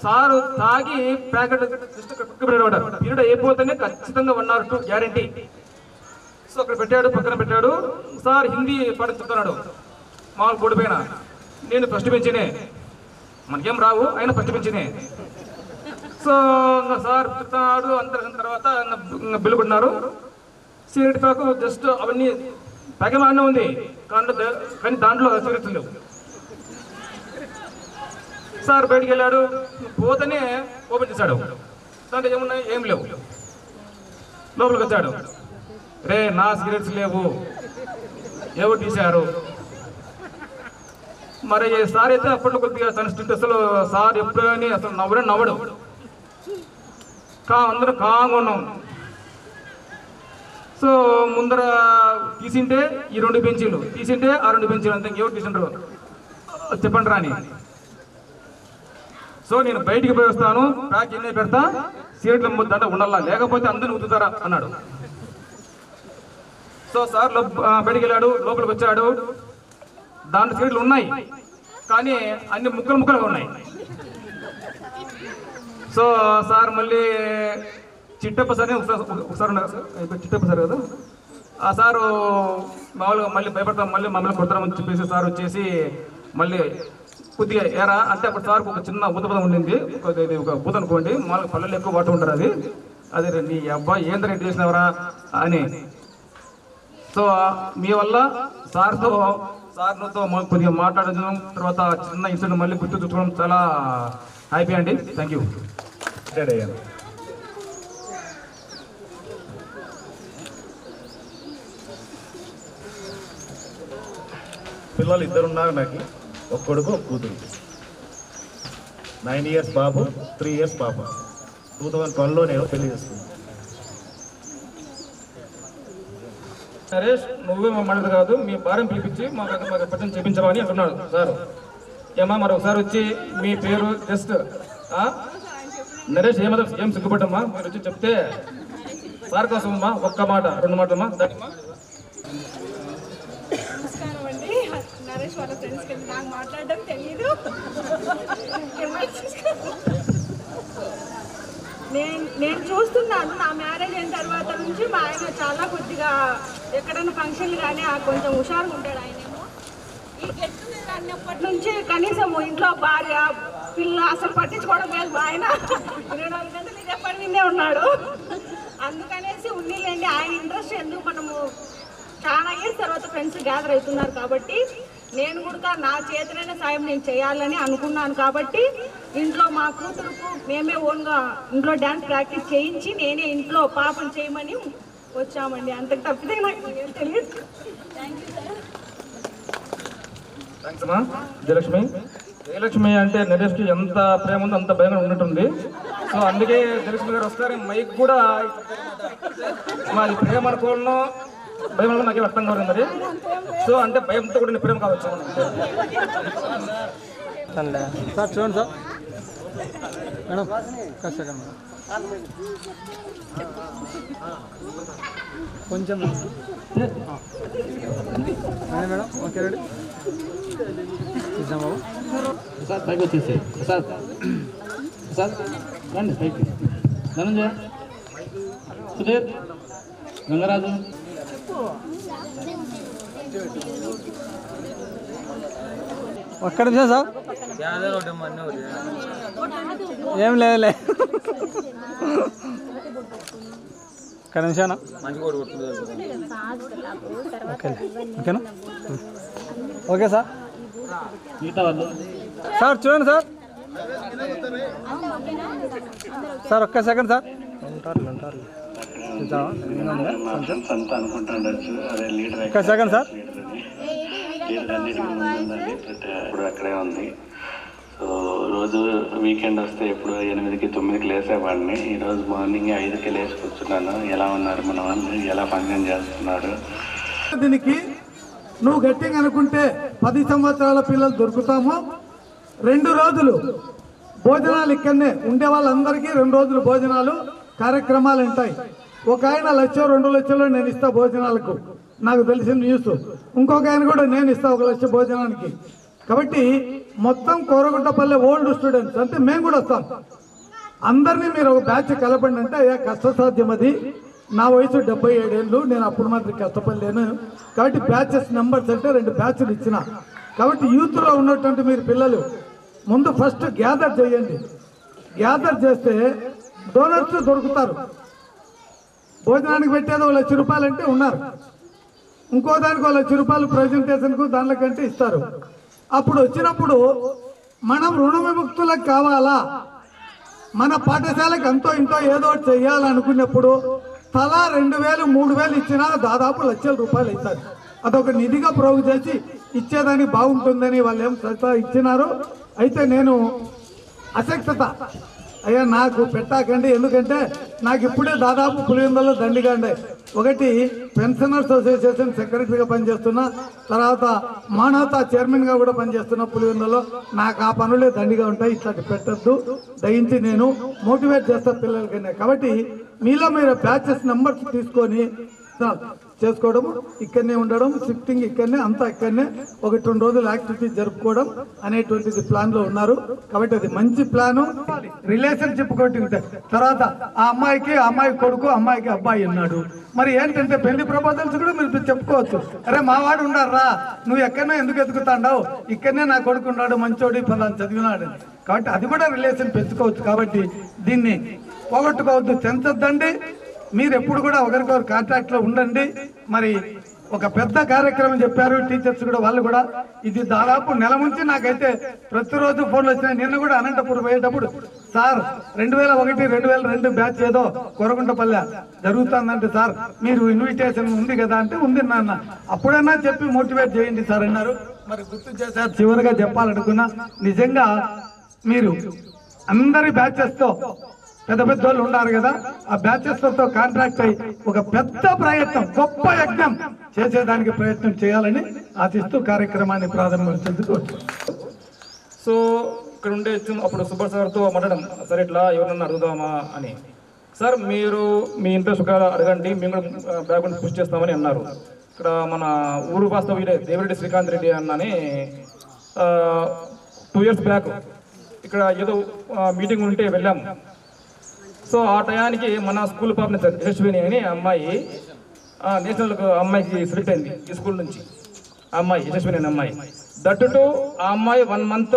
[SPEAKER 7] సారు తాగి ప్యాకెట్ జస్ట్ పెట్టాడు. పీరియడ్ అయిపోతేనే ఖచ్చితంగా 1 or 2 గ్యారంటీ. సో అక్కడ పెట్టాడు, పక్కన పెట్టాడు. సార్ హిందీ పాట చెప్తున్నాడు మామూలు బోర్డు పైన. నేను ఫస్ట్ బెంచినే, మనకేం రావు, ఆయన ఫస్ట్ బెంచినే. సో ఇంకా సార్ చెప్తున్నాడు. అంతరం తర్వాత బిల్లు కొట్టినారు. సిగరెట్ ప్యాక్ జస్ట్ అవన్నీ ప్యాకెట్ అన్నీ ఉంది, కానీ దాంట్లో సిగరెట్స్ లేవు. సార్ బయటికి వెళ్ళాడు, పోతేనే ఓపెన్ చేశాడు. దాంట్లో ఏమున్నాయి, ఏం లేవు. లోపలికి వచ్చాడు. రే నా సిగరెట్స్ లేవు, ఎవరు తీశారు? మరి సార్ అయితే అప్పట్లో కొద్దిగా తన స్ట్రిక్ట్, అసలు సార్ ఎప్పుడు కానీ అసలు నవ్వడు. అందరూ కాంగా ఉన్నాం. సో ముందర తీసింటే ఈ 2 బెంచీలు, తీసింటే ఆ 2 బెంచీలు, అంతే. ఎవరు తీసిండ్రు చెప్పండి రాని. సో నేను బయటికి పోయి వస్తాను, ప్యాక్ ఎన్ని పెడతా, సిగరెట్లు అమ్ముద్దంటే ఉండాలా, లేకపోతే అందరిని ఉతుతారా అన్నాడు. సో సార్ బయటికి వెళ్ళాడు, లోపలికి వచ్చాడు. దాంట్లో సిగరెట్లు ఉన్నాయి, కానీ అన్ని ముక్కలుగా ఉన్నాయి. సో సార్ మళ్ళీ చిట్టప్ప సార్ ఒకసారి చిట్టప్ప సార్ కదా, ఆ సారు మామూలుగా మళ్ళీ భయపడతాం, మళ్ళీ మమ్మల్ని కొడతామని చెప్పేసి సార్ వచ్చేసి మళ్ళీ కొద్దిగా ఏరా అంటే అప్పుడు సార్కు ఒక చిన్న ఊతపదం ఉండింది, ఒక ఊత అనుకోండి, మామూలుగా పల్లెలు ఎక్కువ వాటర్ ఉంటారు. అది నీ అబ్బాయి ఏం రెడ్డి చేసినవరా అని. సో మీ వల్ల సార్తో కొద్దిగా మాట్లాడడం, తర్వాత చిన్న ఇన్సిడెంట్ మళ్ళీ గుర్తు తెచ్చుకోవడం చాలా హ్యాపీ అండి. Thank you.
[SPEAKER 8] పిల్లలు 2 ఉన్నారు నాకు, ఒక కొడుకు ఒక కూతురు. 9 years బాబు, 3 years పాప. 2012లో నేను పెళ్లి చేసుకున్నాను.
[SPEAKER 7] నరేష్ నువ్వే మా మనది కాదు, మీ భార్యను పిలిపించి మాకు పట్టణం చేపించమని అంటున్నాడు సార్. ఏమా మరి ఒకసారి వచ్చి మీ పేరు జస్ట్ నరేష్ ఏం సిగ్గుపడ్డమ్మా, మీరు వచ్చి చెప్తే సార్ కోసం అమ్మా ఒక్క మాట 2 మాటలమ్మా.
[SPEAKER 9] నమస్కారం అండి. నరేష్ వాళ్ళ ఫ్రెండ్స్ కింద నాకు మాట్లాడడం తెలియదు. నేను చూస్తున్నాను, నా మ్యారేజ్ అయిన తర్వాత నుంచి మా ఆయన చాలా కొద్దిగా ఎక్కడైనా ఫంక్షన్లు కానీ కొంచెం హుషారుగా ఉంటాడు. ఆయనేమో ఈ గెట్టు అన్నప్పటి నుంచి కనీసం ఇంట్లో భార్య పిల్ల అసలు పట్టించుకోవడం లేదు. మా ఆయన 24 గంటలు ఇదే పని మీదే ఉన్నాడు. అందుకనేసి ఉన్నీలేండి, ఆయన ఇంట్రెస్ట్ ఎందుకు, మనము చాలా ఇయర్స్ తర్వాత ఫ్రెండ్స్ గ్యాదర్ అవుతున్నారు కాబట్టి నేను కూడా నా చేతనైన సాయం నేను చేయాలని అనుకున్నాను. కాబట్టి ఇంట్లో మా కూతురుకు మేమే ఓన్గా ఇంట్లో డ్యాన్స్ ప్రాక్టీస్ చేయించి నేనే ఇంట్లో పాపను చేయమని వచ్చామండి. అంతకు తప్పితే నాకు ఏం తెలియదు. Thank you sir.
[SPEAKER 7] థ్యాంక్స్ అమ్మా. జయలక్ష్మి అంటే నరేష్కి ఎంత ప్రేమ ఉందో అంత భయంగా ఉన్నట్టుంది. సో అందుకే జయలక్ష్మి గారు వస్తారు. మైక్ కూడా మాది ప్రేమ అనుకోవడం భయం నాకేం అర్థం కావాలి మరి. సో అంటే భయంతో కూడా ప్రేమ కావచ్చు.
[SPEAKER 5] సార్ చూడండి సార్ మేడం, సెకండ్ మేడం కొంచెం మేడం. ఓకే రెడీ బాబు.
[SPEAKER 6] సార్ పైకి వచ్చేసి సార్ సార్ రండి పైకి. ధనంజయ, సుధీర్, గంగరాజు.
[SPEAKER 5] ఒక్క నిమిషం సార్. ఏం లేదులే, ఒక్క నిమిషం. ఓకేనా? Okay sir.
[SPEAKER 6] మిగతా వాళ్ళు
[SPEAKER 5] సార్ చూడండి సార్. సార్ ఒక్క సెకండ్ సార్.
[SPEAKER 7] సెకండ్ సార్
[SPEAKER 10] ఇప్పుడు అక్కడే ఉంది. సో రోజు వీకెండ్ వస్తే ఎప్పుడు 8కి 9కి లేసేవాడిని. ఈరోజు మార్నింగ్ 5కి లేచి కూర్చున్నాను. ఎలా ఉన్నారు మన వాళ్ళు, ఎలా ఫంక్షన్ చేస్తున్నారు.
[SPEAKER 5] దీనికి నువ్వు గట్టిగా అనుకుంటే 10 సంవత్సరాల పిల్లలు దొరుకుతాము. 2 రోజులు భోజనాలు ఇక్కడనే ఉండే వాళ్ళందరికీ 2 రోజులు భోజనాలు కార్యక్రమాలు ఉంటాయి. ఒక ఆయన 1 లక్ష 2 లక్షలు నేను ఇస్తా భోజనాలకు, నాకు తెలిసిన న్యూస్. ఇంకొక ఆయన కూడా నేను ఇస్తా 1 లక్ష భోజనానికి. కాబట్టి మొత్తం కోరగుంటపల్లె ఓల్డ్ స్టూడెంట్స్ అంటే మేము కూడా వస్తాం. అందరినీ మీరు ఒక బ్యాచ్ కలపండి అంటే అయ్యా కష్టసాధ్యం అది. నా వయసు 77 ఏళ్ళు, నేను అప్పుడు మాత్రం కష్టపడలేను. కాబట్టి బ్యాచెస్ నెంబర్స్ అంటే 2 బ్యాచ్లు ఇచ్చిన. కాబట్టి యూత్లో ఉన్నటువంటి మీరు పిల్లలు ముందు ఫస్ట్ గ్యాదర్ చేయండి. గ్యాదర్ చేస్తే డోనర్స్ దొరుకుతారు. భోజనానికి పెట్టేది 1 లక్ష రూపాయలు అంటే ఉన్నారు. ఇంకో దానికి 1 లక్ష రూపాయలు ప్రజెంటేషన్కు దానికంటే ఇస్తారు. అప్పుడు వచ్చినప్పుడు మనం రుణ విముక్తులకు కావాలా, మన పాఠశాలకు ఎంతో ఇంతో ఏదో చెయ్యాలనుకున్నప్పుడు తలా 2000 3000 ఇచ్చినా దాదాపు 1 లక్షల రూపాయలు అవుతారు. అదొక నిధిగా ప్రోగు చేసి ఇచ్చేదానికి బాగుంటుందని వాళ్ళు ఏం ఇచ్చినారు. అయితే నేను అశక్తత అయ్యా నాకు పెట్టాకండి, ఎందుకంటే నాకు ఇప్పుడే దాదాపు పులివెందులలో దండిగా ఉండే. ఒకటి పెన్షనర్స్ అసోసియేషన్ సెక్రటరీగా పనిచేస్తున్నా, తర్వాత మానవతా చైర్మన్గా కూడా పనిచేస్తున్నా పులివెందులలో. నాకు ఆ పనులే దండిగా ఉంటాయి. ఇట్లాంటి పెట్టద్దు దయించి నేను మోటివేట్ చేస్తా పిల్లలకన్నా. కాబట్టి మీలో మీరు బ్యాచెస్ నెంబర్స్ తీసుకొని చేసుకోవడం, ఇక్కడనే ఉండడం, షిఫ్టింగ్ ఇక్కడనే, అంతా ఇక్కడనే 1-2 రోజులు యాక్టివిటీ జరుపుకోవడం అనేటువంటిది ప్లాన్లో ఉన్నారు. కాబట్టి అది మంచి ప్లాను. రిలేషన్షిప్ కొట్టి ఉంటాయి. తర్వాత ఆ అమ్మాయి కొడుకు, అమ్మాయికి అబ్బాయి ఉన్నాడు. మరి ఏంటంటే పెళ్లి ప్రపోజల్స్ కూడా మీరు చెప్పుకోవచ్చు. అరే మావాడు ఉండారా, నువ్వు ఎక్కడనే ఎందుకు ఎదుగుతాండావు, ఇక్కడనే నా కొడుకు ఉన్నాడు మంచోడి ఫలాన్ని చదివినాడు. కాబట్టి అది కూడా రిలేషన్ పెంచుకోవచ్చు. కాబట్టి దీన్ని పోగొట్టుకోవద్దు, చెంచొద్దండి. మీరు ఎప్పుడు కూడా ఒకరికొకరు కాంటాక్ట్లో ఉండండి. మరి ఒక పెద్ద కార్యక్రమం చెప్పారు టీచర్స్ కూడా, వాళ్ళు కూడా. ఇది దాదాపు నెల నుంచి నాకైతే ప్రతిరోజు ఫోన్లు వచ్చినాయి. నిన్న కూడా అనంతపురం పోయేటప్పుడు సార్ 2001 2002 బ్యాచ్ ఏదో కొరగుంటపల్లె జరుగుతుందంటే సార్ మీరు ఇన్విటేషన్ ఉంది కదా అంటే ఉంది నాన్న, అప్పుడైనా చెప్పి మోటివేట్ చేయండి సార్ అన్నారు. మరి గుర్తు చేశారు. చివరిగా చెప్పాలనుకున్నా, నిజంగా మీరు అందరి బ్యాచెస్తో పెద్ద పెద్ద వాళ్ళు ఉన్నారు కదా, ఆ బ్యాచెస్లతో కాంట్రాక్ట్ అయ్యి ఒక పెద్ద ప్రయత్నం, గొప్ప యజ్ఞం చేసేదానికి ప్రయత్నం చేయాలని ఆశిస్తూ కార్యక్రమాన్ని ప్రారంభించేందుకు.
[SPEAKER 7] సో ఇక్కడ ఉండే అప్పుడు సుబ్బర్ సార్తో మాట్లాడడం, సరే ఇట్లా ఎవరన్నా అడుగుదామా అని. సార్ మీరు మీ ఇంట్రెస్ట్ అడగండి, మేము కూడా బ్యాక్గ్రౌండ్ పుష్ చేస్తామని అన్నారు. ఇక్కడ మన ఊరు వాస్తవ దేవిరెడ్డి శ్రీకాంత్ రెడ్డి అన్నని 2 years బ్యాక్ ఇక్కడ ఏదో మీటింగ్ ఉంటే వెళ్ళాము. సో ఆ టయానికి మన స్కూల్ పాప యశస్విని అని అమ్మాయి నేషనల్ అమ్మాయికి సెలెక్ట్ అయింది ఈ స్కూల్ నుంచి. అమ్మాయి యశస్విని అనే అమ్మాయి, దట్ టు ఆ అమ్మాయి 1 month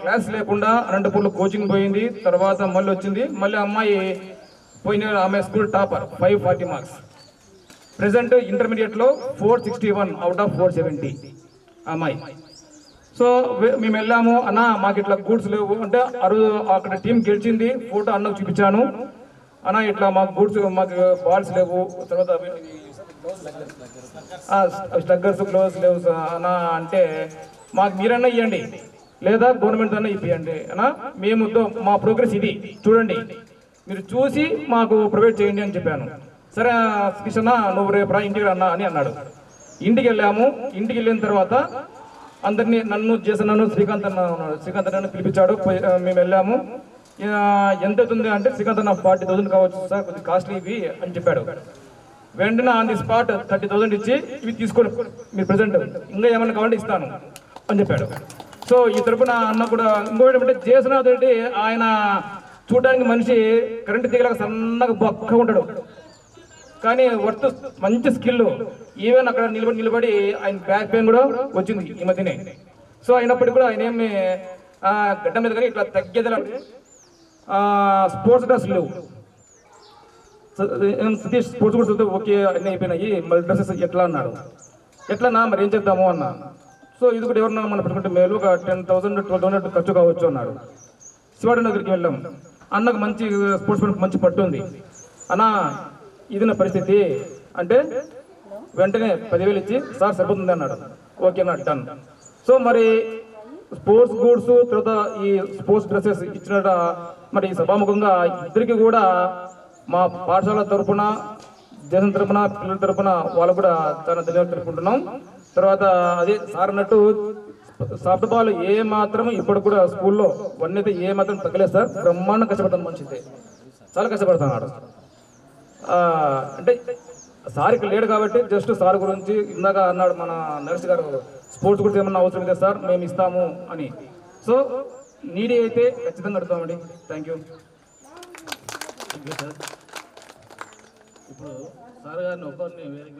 [SPEAKER 7] క్లాస్ లేకుండా అనంతపూర్లో కోచింగ్ పోయింది. తర్వాత మళ్ళీ వచ్చింది. మళ్ళీ అమ్మాయి పోయిన అమ్మాయి స్కూల్ టాపర్ 540 మార్క్స్. ప్రెసెంట్ ఇంటర్మీడియట్లో 461 out of 470 అమ్మాయి. సో మేము వెళ్ళాము, అన్న మాకు ఇట్లా గూడ్స్ లేవు అంటే అక్కడ టీం గెలిచింది. ఫోటో అన్నకు చూపించాను. అన్న ఇట్లా మాకు గూడ్స్, మాకు బాల్స్ లేవు, తర్వాత స్టగ్గర్స్ గ్లోవ్స్ లేవు అన్న అంటే మాకు మీరన్నా ఇవ్వండి లేదా గవర్నమెంట్ అన్నా ఇప్పియండి అన్న, మేము మా ప్రోగ్రెస్ ఇది చూడండి, మీరు చూసి మాకు ప్రొవైడ్ చేయండి అని చెప్పాను. సరే కిషన్ నువ్వు రేపు ఇంటికి అన్నా అని అన్నాడు. ఇంటికి వెళ్ళాము. ఇంటికి వెళ్ళిన తర్వాత అందరినీ నన్ను చేసినాను, శ్రీకాంత్ అన్న ఉన్నాడు, శ్రీకాంత్ అన్న పిలిపించాడు. మేము వెళ్ళాము. ఎంత అవుతుంది అంటే శ్రీకాంత్ అన్న 40,000 కావచ్చు సార్, కొద్దిగా కాస్ట్లీ ఇవి అని చెప్పాడు. వెంటనే ఆన్ ది స్పాట్ 30,000 ఇచ్చి ఇవి తీసుకోండి మీరు ప్రెసెంట్, ఇంకా ఏమన్నా కావాలంటే ఇస్తాను అని చెప్పాడు. సో ఈ తరపున అన్న కూడా ఇంకోటి ఏమంటే జయసునాథ్ రెడ్డి, ఆయన చూడడానికి మనిషి కరెంటు తీగలాగా సన్నగా బక్కగా ఉంటాడు, కానీ వర్త్ మంచి స్కిల్. ఈవెన్ అక్కడ నిలబడి ఆయన బ్యాక్ పెయిన్ కూడా వచ్చింది ఈ మధ్యనే. సో అయినప్పటికీ కూడా ఆయన ఏమి గడ్డ మీద కానీ ఇట్లా తగ్గేదిలా. స్పోర్ట్స్ డ్రెస్ లేవు సతీష్, స్పోర్ట్స్ కూడా చూస్తే ఓకే అన్నీ అయిపోయినాయి, మళ్ళీ డ్రెస్సెస్ ఎట్లా అన్నాడు. ఎట్లన్నా మరి ఏం చేద్దాము అన్న. సో ఇది కూడా ఎవరన్నా మనం పెట్టుకుంటే మేలు, ఒక 10,000 12,000 ఖర్చు కావచ్చు అన్నాడు. శివాడి నగర్కి వెళ్ళాం. అన్నకు మంచి స్పోర్ట్స్ మంచి పట్టు ఉంది. అన్న ఇది నా పరిస్థితి అంటే వెంటనే 10,000 ఇచ్చి సార్ సరిపోతుంది అన్నాడు. ఓకే నా డన్. సో మరి స్పోర్ట్స్ గూడ్స్ తర్వాత ఈ స్పోర్ట్స్ డ్రెస్సెస్ ఇచ్చినట మరి సభాముఖంగా ఇద్దరికి కూడా మా పాఠశాల తరఫున దేశం తరఫున పిల్లల తరఫున వాళ్ళు కూడా చాలా ధన్యవాదాలు తెలుపుకుంటున్నాం. తర్వాత అదే సార్ అన్నట్టు సాఫ్ట్ బాల్ ఏ మాత్రం ఇప్పుడు కూడా స్కూల్లో వన్ అయితే ఏ మాత్రం తగ్గలేదు సార్. బ్రహ్మాండం కష్టపడతాను మంచిది, చాలా కష్టపడుతున్నాడు. అంటే సార్ ఇక్కడ లేడు కాబట్టి జస్ట్ సార్ గురించి ఇందాక అన్నాడు మన నర్స్ గారు, స్పోర్ట్స్ గురించి ఏమన్నా అవసరం ಇದೆ సార్ మేము ఇస్తాము అని. సో నీడీ అయితే ఖచ్చితంగా అడుగుతామండి. Thank you.
[SPEAKER 6] ఇప్పుడు సార్ గారిని ఒకరిని వేరే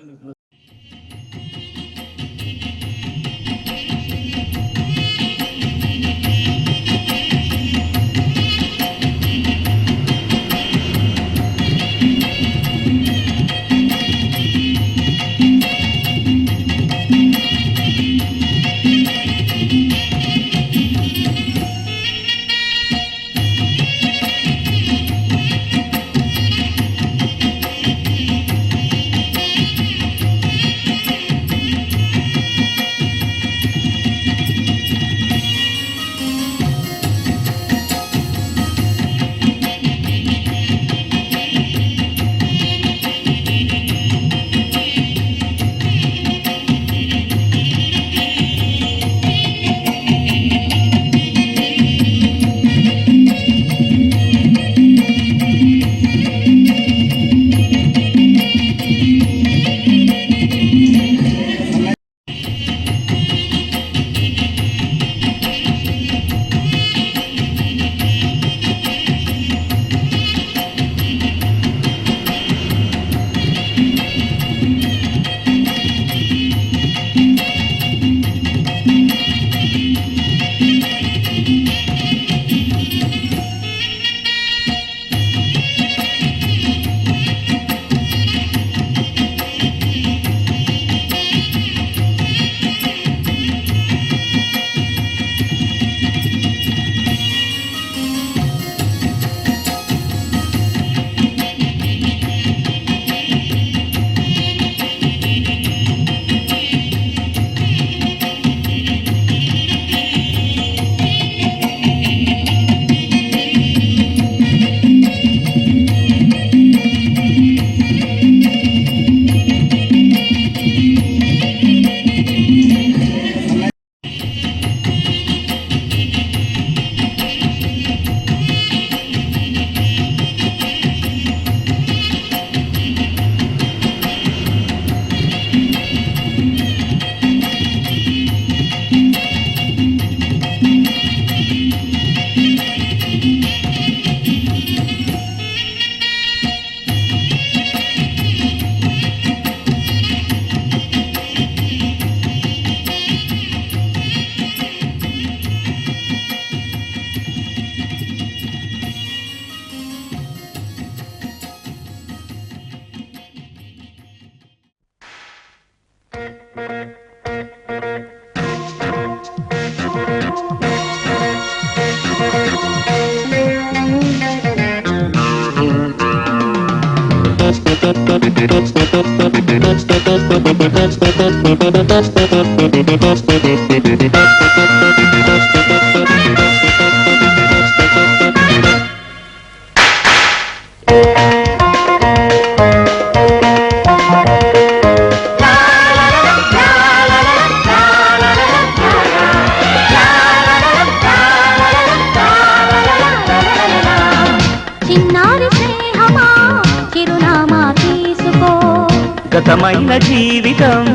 [SPEAKER 1] గతమైన జీవితం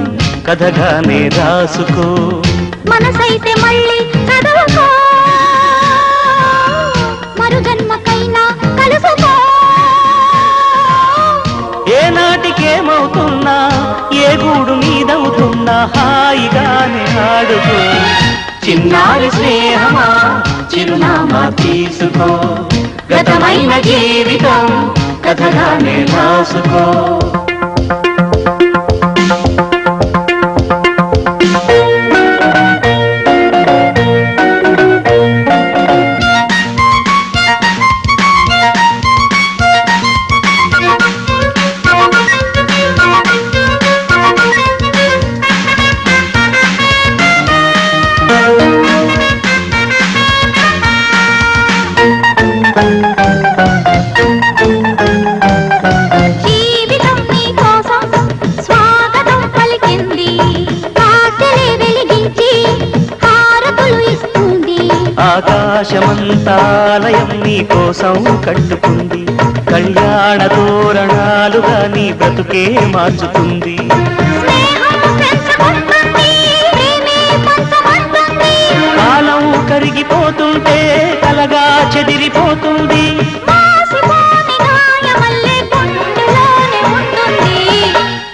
[SPEAKER 1] కథగానే రాసుకో,
[SPEAKER 11] మనసైతే మళ్ళీ చదువుకో, మరు జన్మకైనా కలుసుకో.
[SPEAKER 1] ఏ నాటికేమవుతున్నా ఏ గూడు మీదవుతున్నా హాయిగానే ఆడుకో. చిన్నారి స్నేహమా చిరునామా తీసుకో, గతమైన జీవితం కథగానే రాసుకో. ఆకాశమంతాలయం నీ కోసం కట్టుకుంది, కళ్యాణ తోరణాలుగా నీ బ్రతుకే మార్చుతుంది. కాలం కరిగిపోతుంటే కలగా చెదిరిపోతుంది,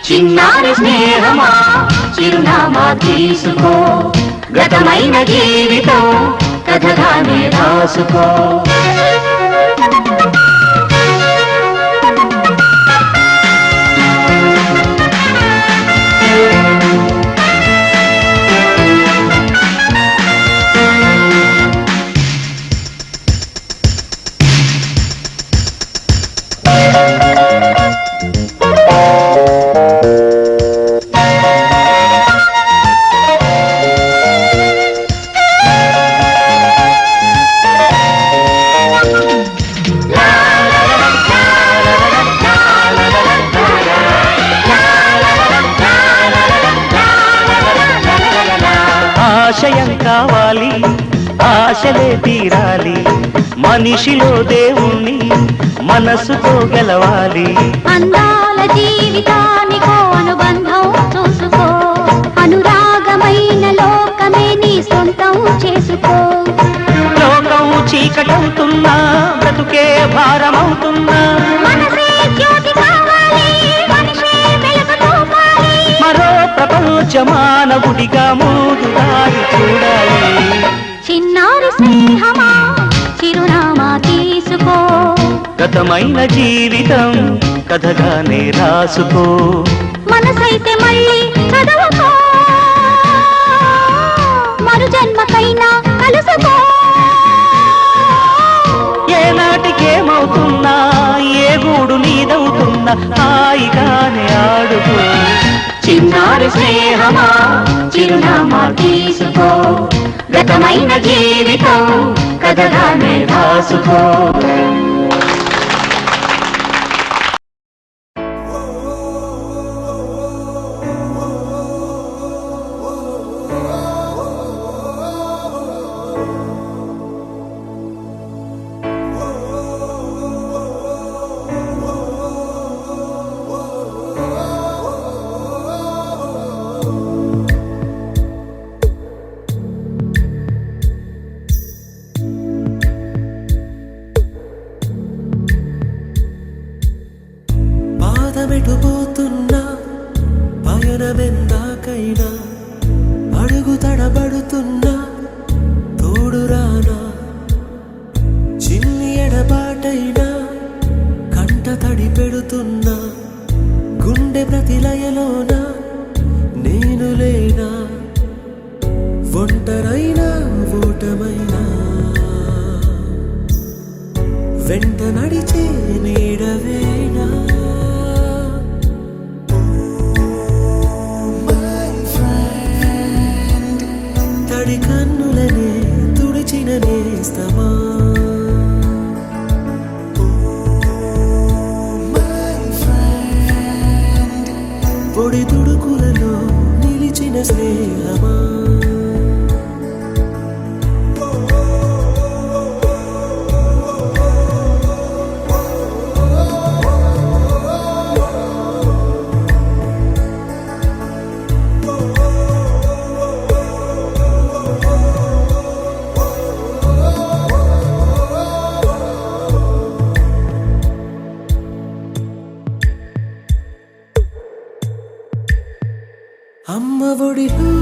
[SPEAKER 1] చిన్నారి స్నేహమా చిరునామా తీసుకో, గతమైన జీవితం కథగానే రాసుకో. ఆశయం కావాలి, ఆశలే తీరాలి, మనిషిలో దేవుణ్ణి మనసుతో గెలవాలి.
[SPEAKER 11] అందాల జీవితానికో అనుబంధం చూసుకో, అనురాగమైన లోకమే నీ సొంతం చేసుకో.
[SPEAKER 1] లోకం చీకటవుతున్నా బ్రతుకే భారమవుతున్నా,
[SPEAKER 11] మనసే జ్యోతి కావాలి, మనిషే వెలుగు చూపాలి.
[SPEAKER 1] మరో ప్రపంచ మానవుడిగా ముందు దారి చూడాలి.
[SPEAKER 11] చిన్నారి స్నేహమా చిరునామా తీసుకో,
[SPEAKER 1] గతమైన జీవితం కథగానే రాసుకో.
[SPEAKER 11] మనసైతే మళ్ళీ చదువుకో, మరు జన్మకైనా కలుసుకో.
[SPEAKER 1] ఏనాటికేమవుతున్నా ఏ గూడు నీదవుతున్నా హాయిగానే ఆడుకో. చిన్నారి స్నేహమా చిరునామా తీసుకో, గతమైన జీవితం కథగానే రాసుకో.
[SPEAKER 12] పాదమెటుపోతున్నా పయనమెందాకైనా, అడుగు తడబడుతున్నా తోడురానా, చిన్ని ఎడబాటైనా కంట తడి పెడుతున్నా, గుండె ప్రతిలయలోన నేను లేనా, ఒంటరైనా ఓటమైనా వెంట నడిచే నీడవేనా. తడి కన్నులనే తుడిచిన నేస్తమా, పొడి తుడుకులలో నిలిచిన స్నేహమా. అమ్మ ఒడిలో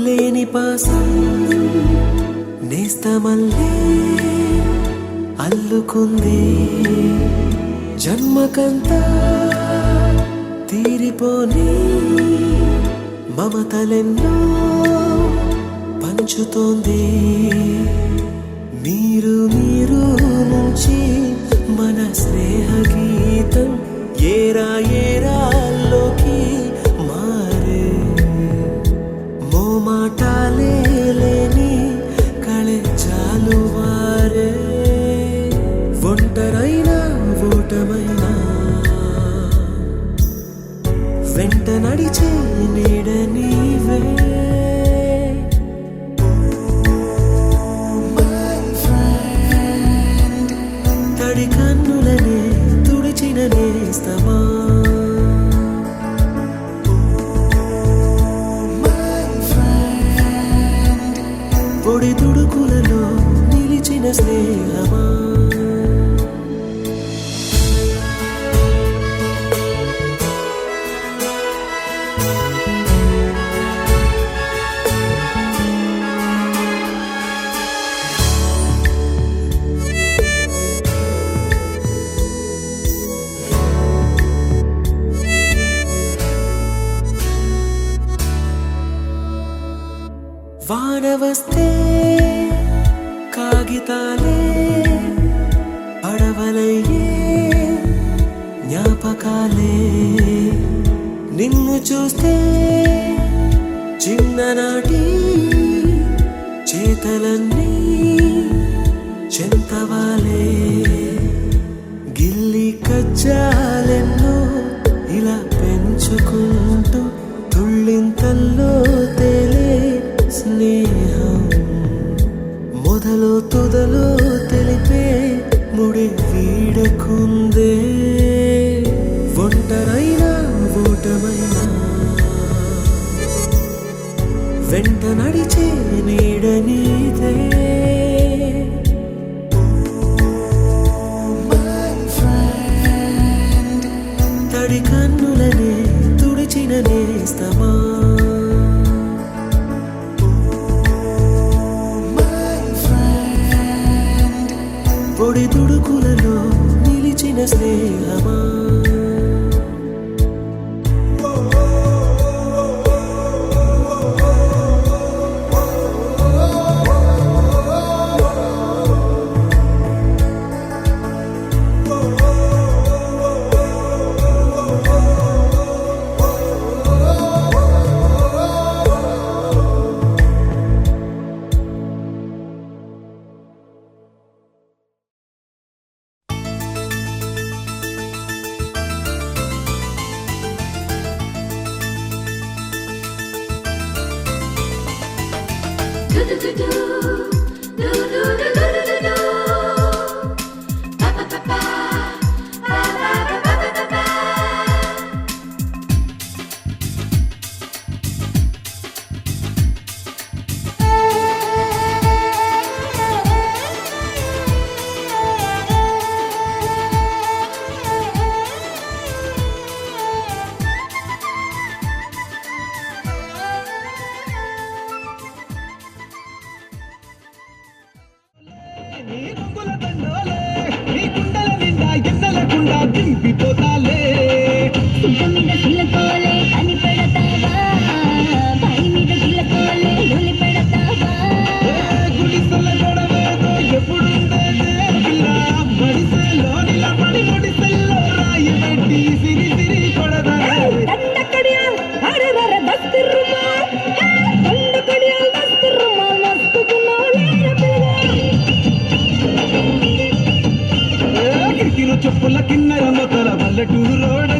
[SPEAKER 12] లేని పాసం నేస్తమల్లే అల్లుకుంది, జన్మకంతా తీరిపోని మమతలెన్నో పంచుతోంది. మీరు మీరు నుంచి మన స్నేహ గీతం ఏరా ఏరాల్లోకి మారే, మోమాటాలే లేని కళే చాలు వారే, ఒంటరైనా ఓటమైనా వెంట నడిచే నీడ నీవే. నేస్తమా పొడి తుడుకులలో నిలిచిన స్నేహమా వాన వస్తే కాగితాలే పడవలయ్యే జ్ఞాపకాలే నిన్ను చూస్తే చిన్ననాటి చేతలన్నీ చెంతవాలే గిల్లి కజ్జాలెన్నో ఇలా పెంచుకుంటూ తుళ్ళింతల్లో తేలే స్నేహం మొదలు తుదలు తెలిపే ముడి వీడకుందే ఒంటరైనా ఓటమైనా వెంట నడిచే నీడ నీదే తడి కన్నులనే తుడిచిన నేస్తమా పొడి తుడుకులలో నిలిచిన స్నేహమా చెప్పుల కిన్నర మొదల పల్లెటూరు రోడ్డు